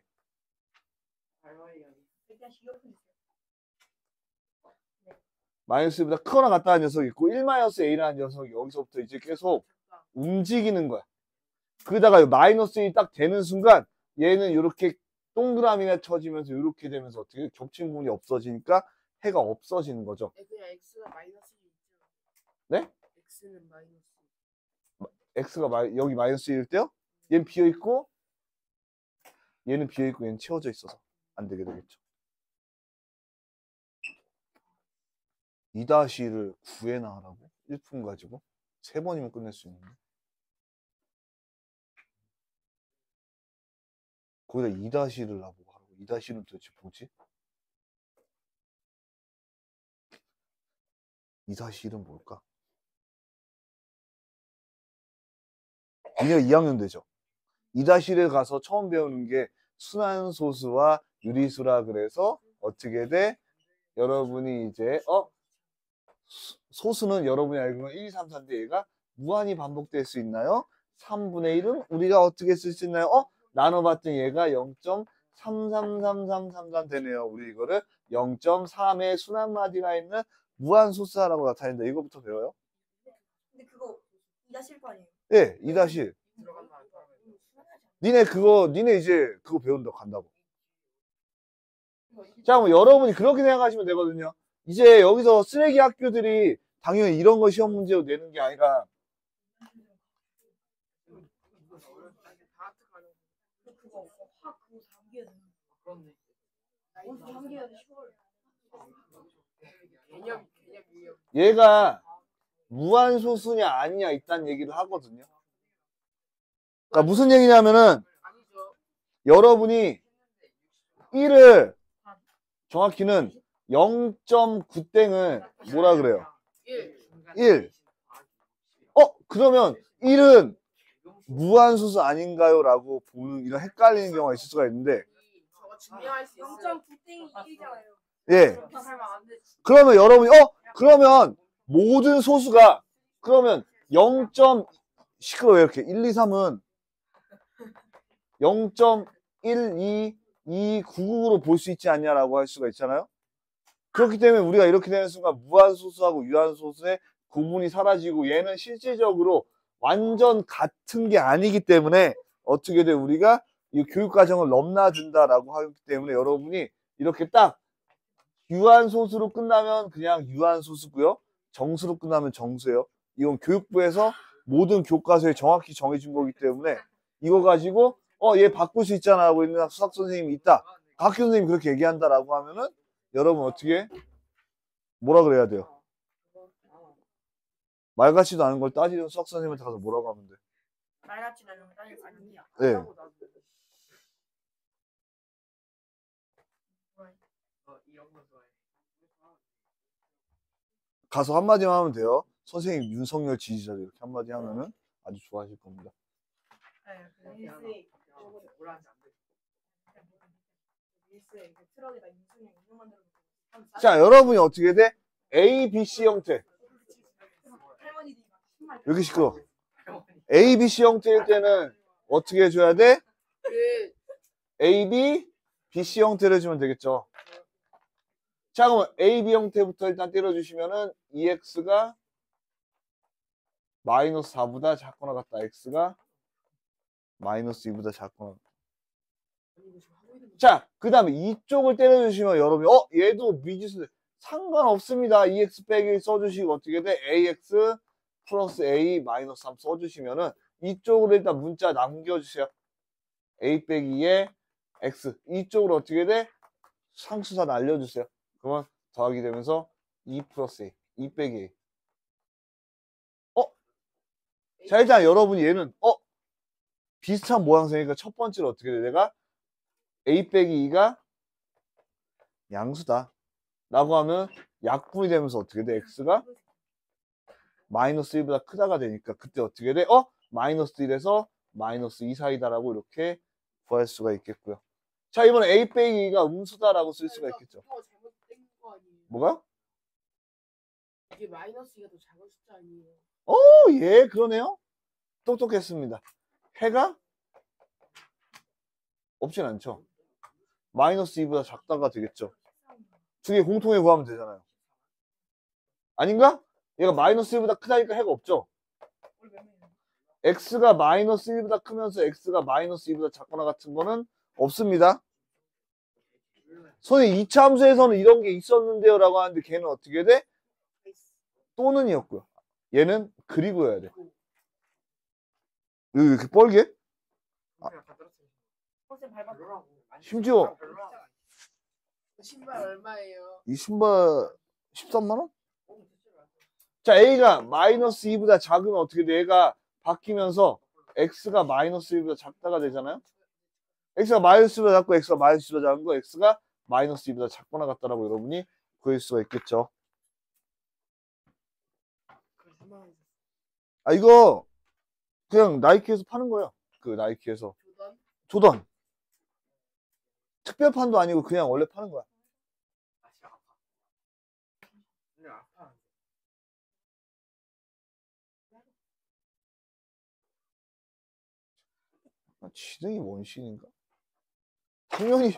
마이너스 1보다 크거나 같다는 녀석이 있고 1-a라는 녀석이 여기서부터 이제 계속 움직이는 거야. 그러다가 마이너스 1이 딱 되는 순간 얘는 이렇게 동그라미가 쳐지면서 이렇게 되면서 어떻게 겹친 부분이 없어지니까 해가 없어지는 거죠. 네, 그냥 x가 마이너스 1 있죠. 네? x는 마이너스. x가 여기 마이너스 1일 때요? 얘는 비어있고 얘는 비어있고 얘는 채워져 있어서 안 되게 되겠죠. 2-1을 9에나 하라고? 1품 가지고 3번이면 끝낼 수 있는데 거기다 2-1을 나보고 하라고. 2-1은 도대체 뭐지? 2-1은 뭘까? 니네 2학년 되죠? 2-1에 가서 처음 배우는 게 순환소수와 유리수라 그래서 어떻게 돼? 여러분이 이제 소수는 여러분이 알고 있는 1, 2, 3, 4인데 얘가 무한히 반복될 수 있나요? 3분의 1은 우리가 어떻게 쓸 수 있나요? 나눠봤더니 얘가 0.333333 되네요. 우리 이거를 0.3의 순환마디가 있는 무한소수라고 나타낸다. 이거부터 배워요. 근데 그거 2-1거 아니에요? 예, 2-1. 니네 이제 그거 배운다고 간다고. 자, 그럼 여러분이 그렇게 생각하시면 되거든요. 이제 여기서 쓰레기 학교들이 당연히 이런 거 시험 문제로 내는 게 아니라 그거 화그 3기에서 그렇네. 3기에서 10월. 개념. 얘가 무한소수냐 아니냐 있다는 얘기를 하거든요. 그러니까 무슨 얘기냐면은 아니죠. 여러분이 1을 정확히는 0.9땡을 뭐라 그래요? 1. 1. 그러면 1은 무한소수 아닌가요? 라고 보는 이런 헷갈리는 경우가 있을 수가 있는데 저거 증명할 수 있어요. 0.9땡이 1잖아요. 예. 설마 안 되지. 그러면 여러분이 그러면 모든 소수가 그러면 0. 시끄러워요 이렇게 1, 2, 3은 0.12299로 볼 수 있지 않냐라고 할 수가 있잖아요. 그렇기 때문에 우리가 이렇게 되는 순간 무한소수하고 유한소수의 구분이 사라지고 얘는 실질적으로 완전 같은 게 아니기 때문에 어떻게 돼 우리가 이 교육과정을 넘나든다라고 하기 때문에 여러분이 이렇게 딱 유한소수로 끝나면 그냥 유한소수고요. 정수로 끝나면 정수예요. 이건 교육부에서 모든 교과서에 정확히 정해준 거기 때문에 이거 가지고 얘 바꿀 수 있잖아 하고 있는 수학 선생님이 있다. 학교 선생님이 그렇게 얘기한다라고 하면은 여러분 어떻게 뭐라 그래야 돼요? 말 같지도 않은 걸 따지는 수학 선생님한테 가서 뭐라고 하면 돼? 말 같지 않은 거 따질 거 아니야. 네. 이런 거 좋아해. 가서 한마디만 하면 돼요. 선생님 윤석열 지지자 이렇게 한마디 하면은 아주 좋아하실 겁니다. 밀스에 그 트럭에다 인수냥 인형 만들어 놓고 자, 여러분이 어떻게 돼? A, B, C 형태. 할머니들이 막 신발 왜 이렇게 시끄러워? A, B, C 형태일 때는 어떻게 해줘야 돼? 그 A, B, B, C 형태를 해주면 되겠죠. 자, 그럼 A, B 형태부터 일단 때려주시면은 EX가 마이너스 4보다 작거나 같다. X가 마이너스 2보다 작거나 같다. 자, 그 다음에 이쪽을 때려주시면 여러분이 얘도 미지수 상관없습니다. EX 빼기 1 써주시고 어떻게 돼? AX 플러스 A 마이너스 3 써주시면은 이쪽으로 일단 문자 남겨주세요. A 빼기 2에 X 이쪽으로 어떻게 돼? 상수사 날려주세요. 그러면 더하기 되면서 2 플러스 A 2 빼기 A 자 일단 여러분이 얘는 비슷한 모양새니까 첫 번째로 어떻게 돼? 내가 A 빼기 2가 양수다 라고 하면 약분이 되면서 어떻게 돼? X가 마이너스 1보다 크다가 되니까 그때 어떻게 돼? 마이너스 1에서 마이너스 2 사이다라고 이렇게 구할 수가 있겠고요. 자 이번에 A 빼기 2가 음수다라고 쓸 수가 있겠죠. 이거 잘못된 거 아니에요? 뭐가? 이게 마이너스가 더 작은 숫자 아니에요? 예 그러네요. 똑똑했습니다. 해가 없진 않죠. 마이너스 2보다 작다가 되겠죠. 두 개 공통에 구하면 되잖아요. 아닌가? 얘가 마이너스 1보다 크다니까 해가 없죠. x가 마이너스 1보다 크면서 x가 마이너스 2보다 작거나 같은 거는 없습니다. 선생님 2차 함수에서는 이런 게 있었는데요 라고 하는데 걔는 어떻게 돼? 또는이었고요. 얘는 그리고여야 돼. 왜 이렇게 뻘게? 선생 밟았어. 심지어 신발 얼마예요? 이 신발 13만 원? 자 A가 마이너스 2보다 작으면 어떻게 돼? 얘가 바뀌면서 X가 마이너스 1보다 작다가 되잖아요. X가 마이너스 1보다 작고 X가 마이너스 1보다 작은 거 X가 마이너스 2보다 작거나 같다라고 여러분이 구할 수가 있겠죠. 이거 그냥 나이키에서 파는 거예요. 그 나이키에서 조던 특별판도 아니고 그냥 원래 파는 거야. 지능이 원신인가? 당연히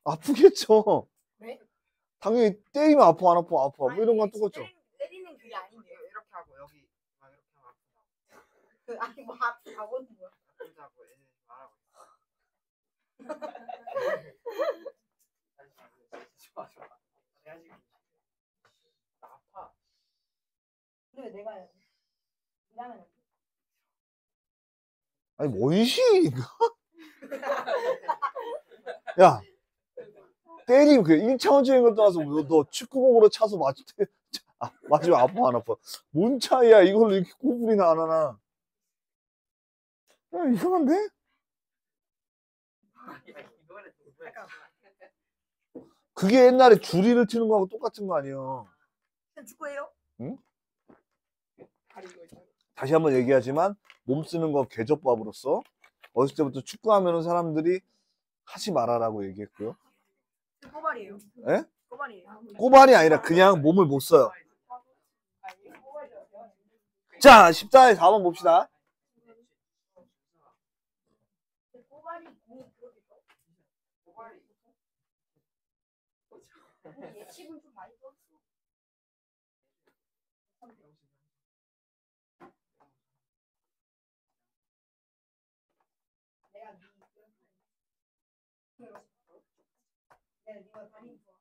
아프겠죠. 네? 당연히 때리면 아파 안 아파 뭐 이런 건 똑같죠. 때리는 그게 아닌데. 이렇게 하고 여기 막 이렇게 하면 아니 뭐 아프다고는 뭐야? 아프다고 애들 말하고 좋아 좋아. 내가 지금 나 아파. 근데 내가 해야 돼. 일하면 안 돼. 아니 원신인가? 야 때리면 그 1차원적인 걸 떠나서 너 축구공으로 차서 맞으면 아파 안 아파? 뭔 차이야 이걸로 이렇게 꼬부리나 안 하나? 야 이상한데? 그게 옛날에 줄이를 트는 거하고 똑같은 거 아니에요. 그냥 축구해요? 다시 한번 얘기하지만 몸 쓰는 거 궤적밥으로서 어렸을 때부터 축구하면은 사람들이 하지 말아라고 얘기했고요. 꼬발이에요. 예? 꼬발이에요. 꼬발이 아니라 그냥 몸을 못 써요. 자, 14에 4번 봅시다. 꼬발이 그렇겠죠? 예측은 좀 많이 떴어. 내가 네가 다리 좋아.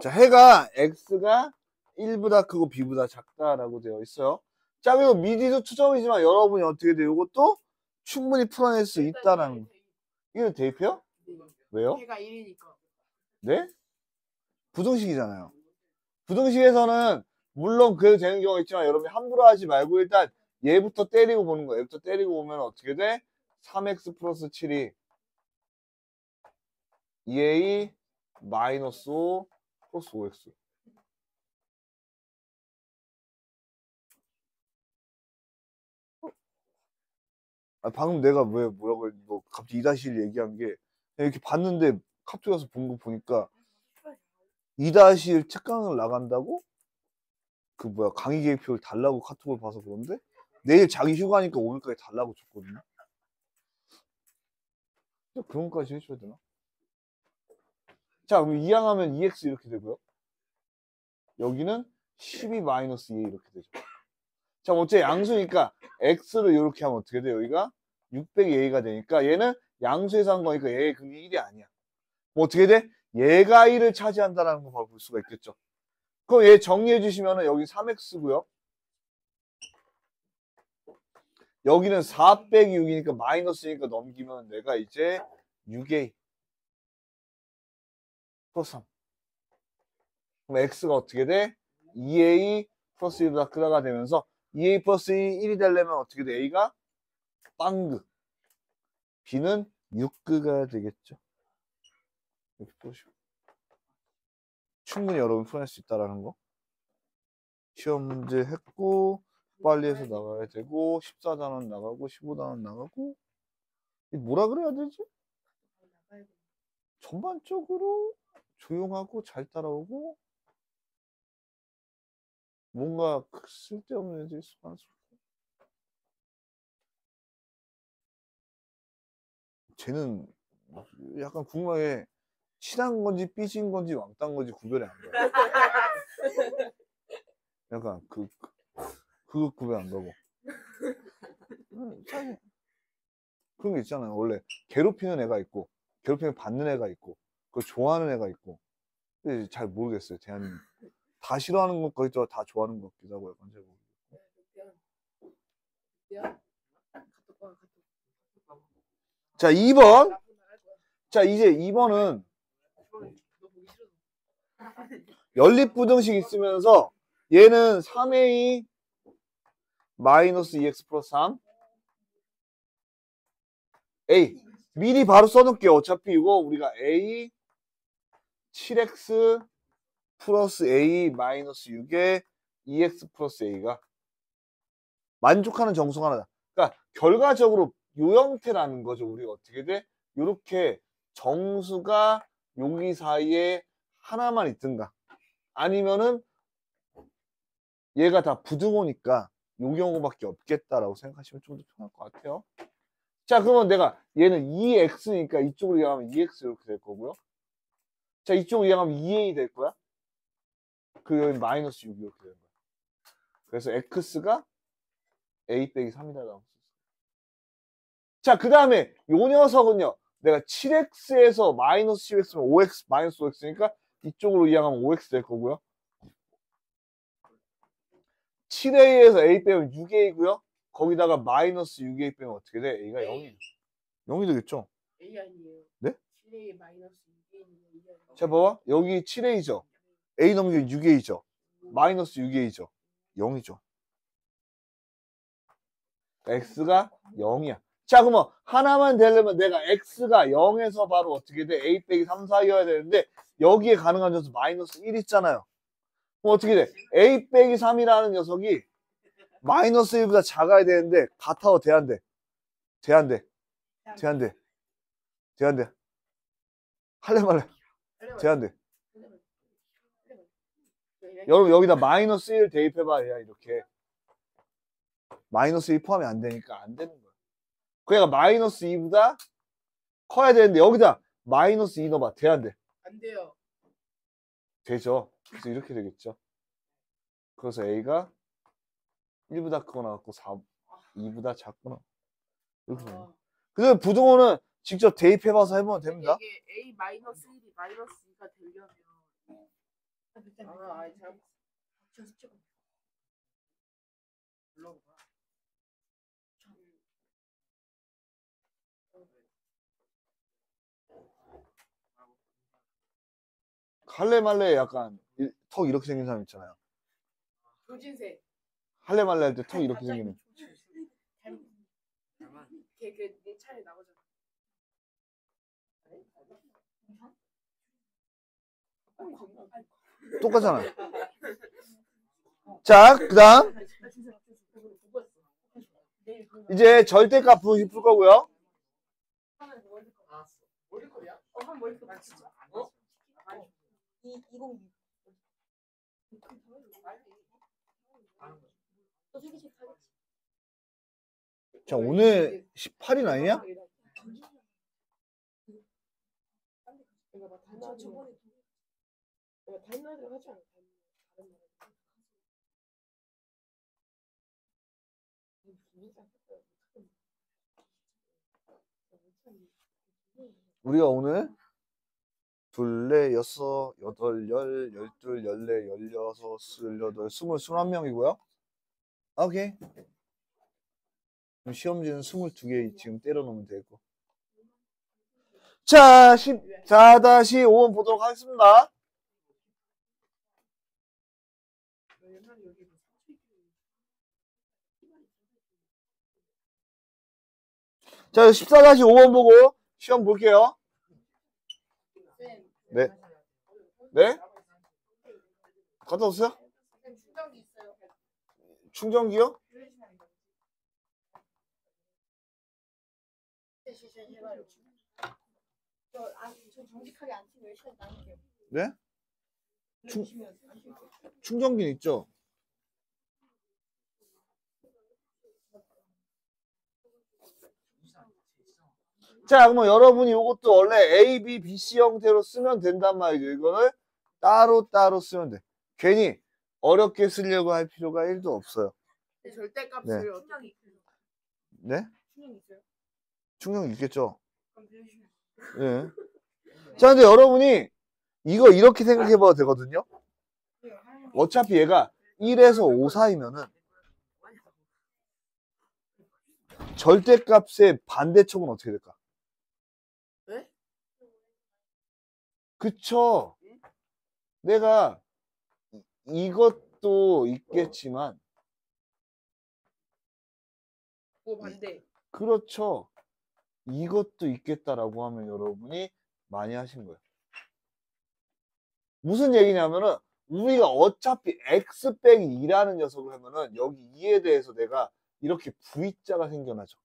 자, 해가 x가 1보다 크고 b보다 작다라고 되어 있어요. 자, 그리고 미지수 추정이지만 여러분이 어떻게 돼요? 이것도 충분히 풀어낼 수 있다라는 거. 이거 대입해요? 왜요? 해가 1이니까. 네? 부등식이잖아요. 부등식에서는 물론 그래도 되는 경우가 있지만 여러분이 함부로 하지 말고 일단 얘부터 때리고 보는 거예요. 얘부터 때리고 보면 어떻게 돼? 3x 플러스 7이 2a 마이너스 5 플러스 5x. 아, 방금 내가 왜 뭐라고 뭐 갑자기 2-1 얘기한 게 이렇게 봤는데 카톡에 가서 본 거 보니까 2-1 책강을 나간다고? 그 뭐야 강의 계획표를 달라고 카톡을 봐서 그런데 내일 자기 휴가니까 오늘까지 달라고 줬거든요. 그런 것까지 해줘야 되나? 자, 그럼 이항하면 2x 이렇게 되고요. 여기는 12 마이너스 2 이렇게 되죠. 자, 어째 양수니까 x를 이렇게 하면 어떻게 돼요? 여기가 600a가 되니까 얘는 양수에서 한 거니까 얘의 근이 1이 아니야. 뭐 어떻게 돼? 얘가 1을 차지한다는 거 바로 볼 수가 있겠죠. 그럼 얘 정리해 주시면은 여기 3x고요. 여기는 4 빼기 6이니까 마이너스니까 넘기면 내가 이제 6a 플러스 3. 그럼 x가 어떻게 돼? 2a 플러스 1보다 크다가 되면서 2a 플러스 1이 되려면 어떻게 돼? a가 빵그, b는 6그가 되겠죠. 이렇게 보시고 충분히 여러분 풀어낼 수 있다라는 거. 시험 문제 했고 빨리 해서 나가야 되고 14단원 나가고 15단원 나가고 이 뭐라 그래야 되지? 전반적으로 조용하고 잘 따라오고 뭔가 쓸데없는 애들이 많습니다. 쟤는 약간 궁금하게 친한 건지 삐진 건지 왕딴 건지 구별이 안 가요. 약간 그거 구별 안 가고. 사실 그런 게 있잖아요. 원래 괴롭히는 애가 있고 괴롭히는 받는 애가 있고 그걸 좋아하는 애가 있고 근데 잘 모르겠어요. 대한민국 다 싫어하는 것까지 다 좋아하는 것 같기도 하고 약간 잘 모르겠고. 자 2번. 자 이제 2번은 연립부등식 있으면서 얘는 3a 마이너스 2x 플러스 3 a 미리 바로 써놓을게요. 어차피 이거 우리가 a 7x 플러스 a 마이너스 6에 2x 플러스 a가 만족하는 정수가 하나다. 그러니까 결과적으로 요 형태라는 거죠. 우리가 어떻게 돼? 요렇게 정수가 여기 사이에 하나만 있든가 아니면은 얘가 다 부등호니까 요 경우밖에 없겠다라고 생각하시면 좀 더 편할 것 같아요. 자, 그러면 내가 얘는 2x니까 이쪽으로 이항하면 2x 이렇게 될 거고요. 자, 이쪽으로 이항하면 2a 될 거야. 그리고 여기 마이너스 6 이렇게 되는 거야. 그래서 x가 a 빼기 3이다 라고 썼어요. 자, 그 다음에 요 녀석은요. 내가 7x에서 마이너스 10x면 5x 마이너스 5x니까 이쪽으로 이항하면 5x 될 거고요. 7a에서 a 빼면 6a고요. 거기다가 마이너스 6a 빼면 어떻게 돼? a가 0이 0이 되겠죠? A 아니에요. 네? 7A 마이너스 2A는 자, 봐봐. 여기 7a죠. a 넘기면 6a죠. 마이너스 6a죠. 0이죠. x가 0이야. 자, 그러면 하나만 되려면 내가 x가 0에서 바로 어떻게 돼? a 빼기 3, 4이어야 되는데 여기에 가능한 녀석 마이너스 1 있잖아요. 그럼 어떻게 돼? a 빼기 3이라는 녀석이 마이너스 1보다 작아야 되는데 같아도 돼, 안 돼? 돼, 안 돼? 돼, 안 돼? 돼, 안 돼? 할래 말래? 돼, 안 돼? 여러분 여기다 마이너스 1 대입해봐야 이렇게 마이너스 1 포함이 안 되니까 안 되는 거야. 그러니까 마이너스 2보다 커야 되는데 여기다 마이너스 2 넣어봐. 돼, 안 돼? 안 돼요. 되죠. 그래서 이렇게 되겠죠. 그래서 A가 1보다 크거나 같고 2보다 작거나 이렇게 돼요. 그래서 부등호는 직접 대입해봐서 해보면 됩니다. 이게 A 마이너스 1이 마이너스 2가 되려면 아이 잘 불러봐. 할래 말래 약간 턱 이렇게 생긴 사람 있잖아요. 조진세 할래 말래 할 때 턱 이렇게 생기는. 걔내 차례 나오잖아. 똑같잖아. 자, 그 다음 이제 절대값 풀 거고요. 월드컵이야? 한 머리도 맞추죠. 어? 20. 자, 오늘 18일 아니냐? 다른 나라들 하지 않아? 다른 나라들. 우리가 오늘 둘, 넷, 여섯, 여덟, 열, 열둘, 열네, 열여섯, 스물여덟, 21명이고요. 오케이. 그럼 시험지는 22개 지금 때려놓으면 되고. 자, 14-5번 보도록 하겠습니다. 자, 14-5번 보고 시험 볼게요. 네. 네? 갔다 오세요? 충전기 있어요. 충전기요? 저 정직하게 안 치고 열심히 나갈게요. 네? 충전기는 있죠? 자, 그러면 여러분이 이것도 원래 A, B, B, C 형태로 쓰면 된단 말이죠. 이거를 따로 쓰면 돼. 괜히 어렵게 쓰려고 할 필요가 1도 없어요. 절대값을 네. 어떻게 네? 충전 있어요? 충전 있겠죠? 그럼 대주시면 예. 자, 근데 여러분이 이거 이렇게 생각해 봐도 되거든요. 어차피 얘가 1에서 5 사이면은 절대값의 반대쪽은 어떻게 될까? 네? 그쵸? 내가 이것도 있겠지만 뭐 반대. 그렇죠. 이것도 있겠다라고 하면 여러분이 많이 하신 거예요. 무슨 얘기냐면은 우리가 어차피 x 빼기 2라는 녀석을 하면은 여기 2에 대해서 내가 이렇게 V자가 생겨나죠.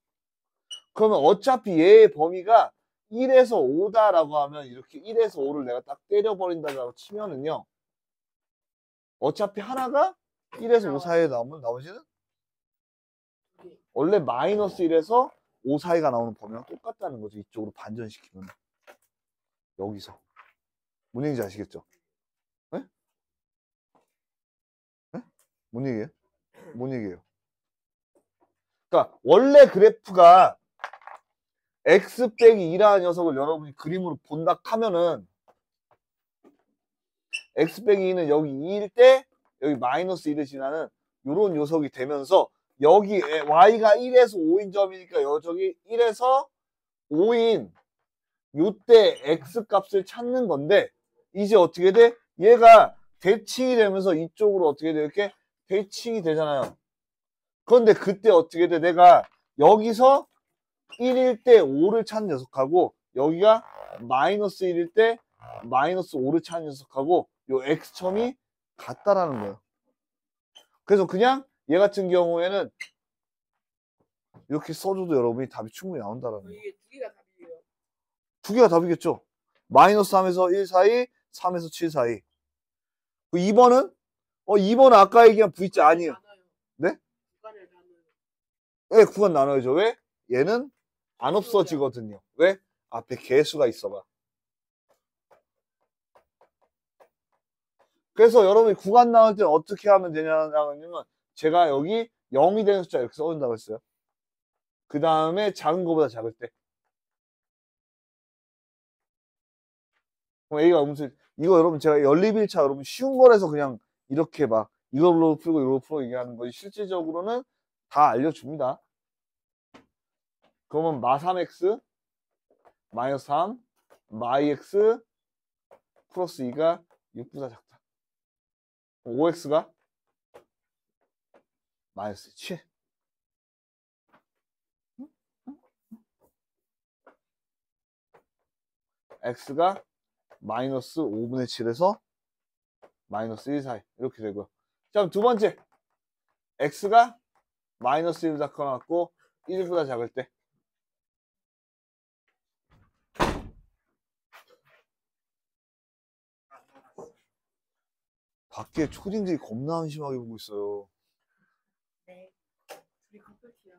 그러면 어차피 얘의 범위가 1에서 5다라고 하면 이렇게 1에서 5를 내가 딱 때려버린다고 치면은요. 어차피 하나가 1에서 5 사이에 나오면 나머지는 원래 마이너스 1에서 5 사이가 나오는 범위랑 똑같다는 거죠. 이쪽으로 반전시키면. 여기서. 뭔 얘기인지 아시겠죠? 네? 네? 뭔 얘기예요? 뭔 얘기예요? 그러니까 원래 그래프가 x 빼기 2라는 녀석을 여러분이 그림으로 본다 하면은 x 빼기 2는 여기 2일 때 여기 마이너스 1을 지나는 요런 녀석이 되면서 여기 y가 1에서 5인 점이니까 여기 1에서 5인 요때 x 값을 찾는 건데 이제 어떻게 돼? 얘가 대칭이 되면서 이쪽으로 어떻게 돼? 이렇게 대칭이 되잖아요. 그런데 그때 어떻게 돼? 내가 여기서 1일 때 5를 찾는 녀석하고 여기가 마이너스 1일 때 마이너스 5를 찾는 녀석하고 요 x점이 같다라는 거예요. 그래서 그냥 얘 같은 경우에는 이렇게 써줘도 여러분이 답이 충분히 나온다라는 거예요. 이게 두 개가 답이에요. 두 개가 답이겠죠. 마이너스 3에서 1 사이, 3에서 7 사이. 2번은? 2번은 아까 얘기한 V자 아니에요. 나눠요. 네? 구간을 나눠요. 왜 구간 나눠야죠? 왜? 얘는 안 없어지거든요. 왜? 앞에 개수가 있어봐. 그래서 여러분이 구간 나눌 때 어떻게 하면 되냐면 제가 여기 0이 되는 숫자 이렇게 써준다고 했어요. 그 다음에 작은 거보다 작을 때. 그럼 A가 음수, 이거 여러분 제가 연립일차 여러분 쉬운 거라서 그냥 이렇게 막 이걸로 풀고 이걸로 풀고 얘기하는 거지 실질적으로는 다 알려줍니다. 그러면 마 3x 마이너스 3 마이 x 플러스 2가 6보다 작다. 5x가 마이너스 7. x가 마이너스 5분의 7에서 마이너스 1 사이 이렇게 되고요. 자, 그럼 두 번째 x가 마이너스 1보다 커갖고 1보다 작을 때 밖에 초딩들이 겁나 한심하게 보고 있어요. 네. 둘이 컴퓨터야.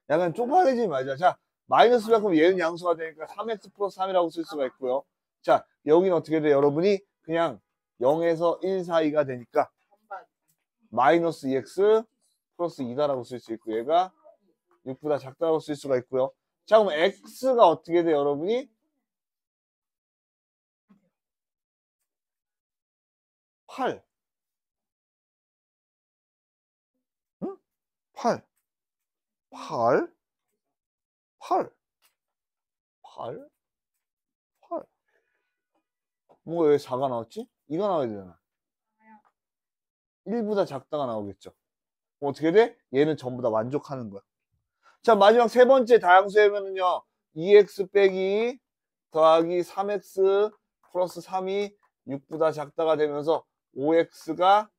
약간 쪽팔리지 말자. 자, 마이너스가 그럼 얘는 양수가 되니까 3x 플러스 3이라고 쓸 수가 있고요. 자, 여기는 어떻게 돼? 여러분이 그냥 0에서 1 사이가 되니까 반반. 마이너스 2x 플러스 2다라고 쓸 수 있고 얘가 6보다 작다라고 쓸 수가 있고요. 자, 그럼 x가 어떻게 돼? 여러분이 8. 응? 8. 8. 8. 8. 8. 뭔가 왜 4가 나왔지? 2가 나와야 되잖아. 1보다 작다가 나오겠죠. 어떻게 돼? 얘는 전부 다 만족하는 거야. 자, 마지막 세 번째 다항수하면은요 2x 빼기 더하기 3x 플러스 3이 6보다 작다가 되면서 5x가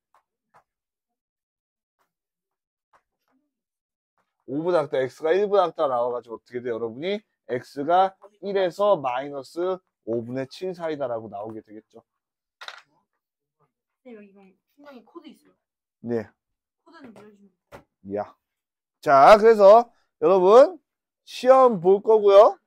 5보다 작다, x가 1보다 작다 나와가지고 어떻게 돼? 여러분이 x가 1에서 마이너스 5분의 7 사이다라고 나오게 되겠죠. 네, 여기 이건 분명히 코드 있어요. 네. 코드는 보여주면 야. 자, 그래서 여러분 시험 볼 거고요.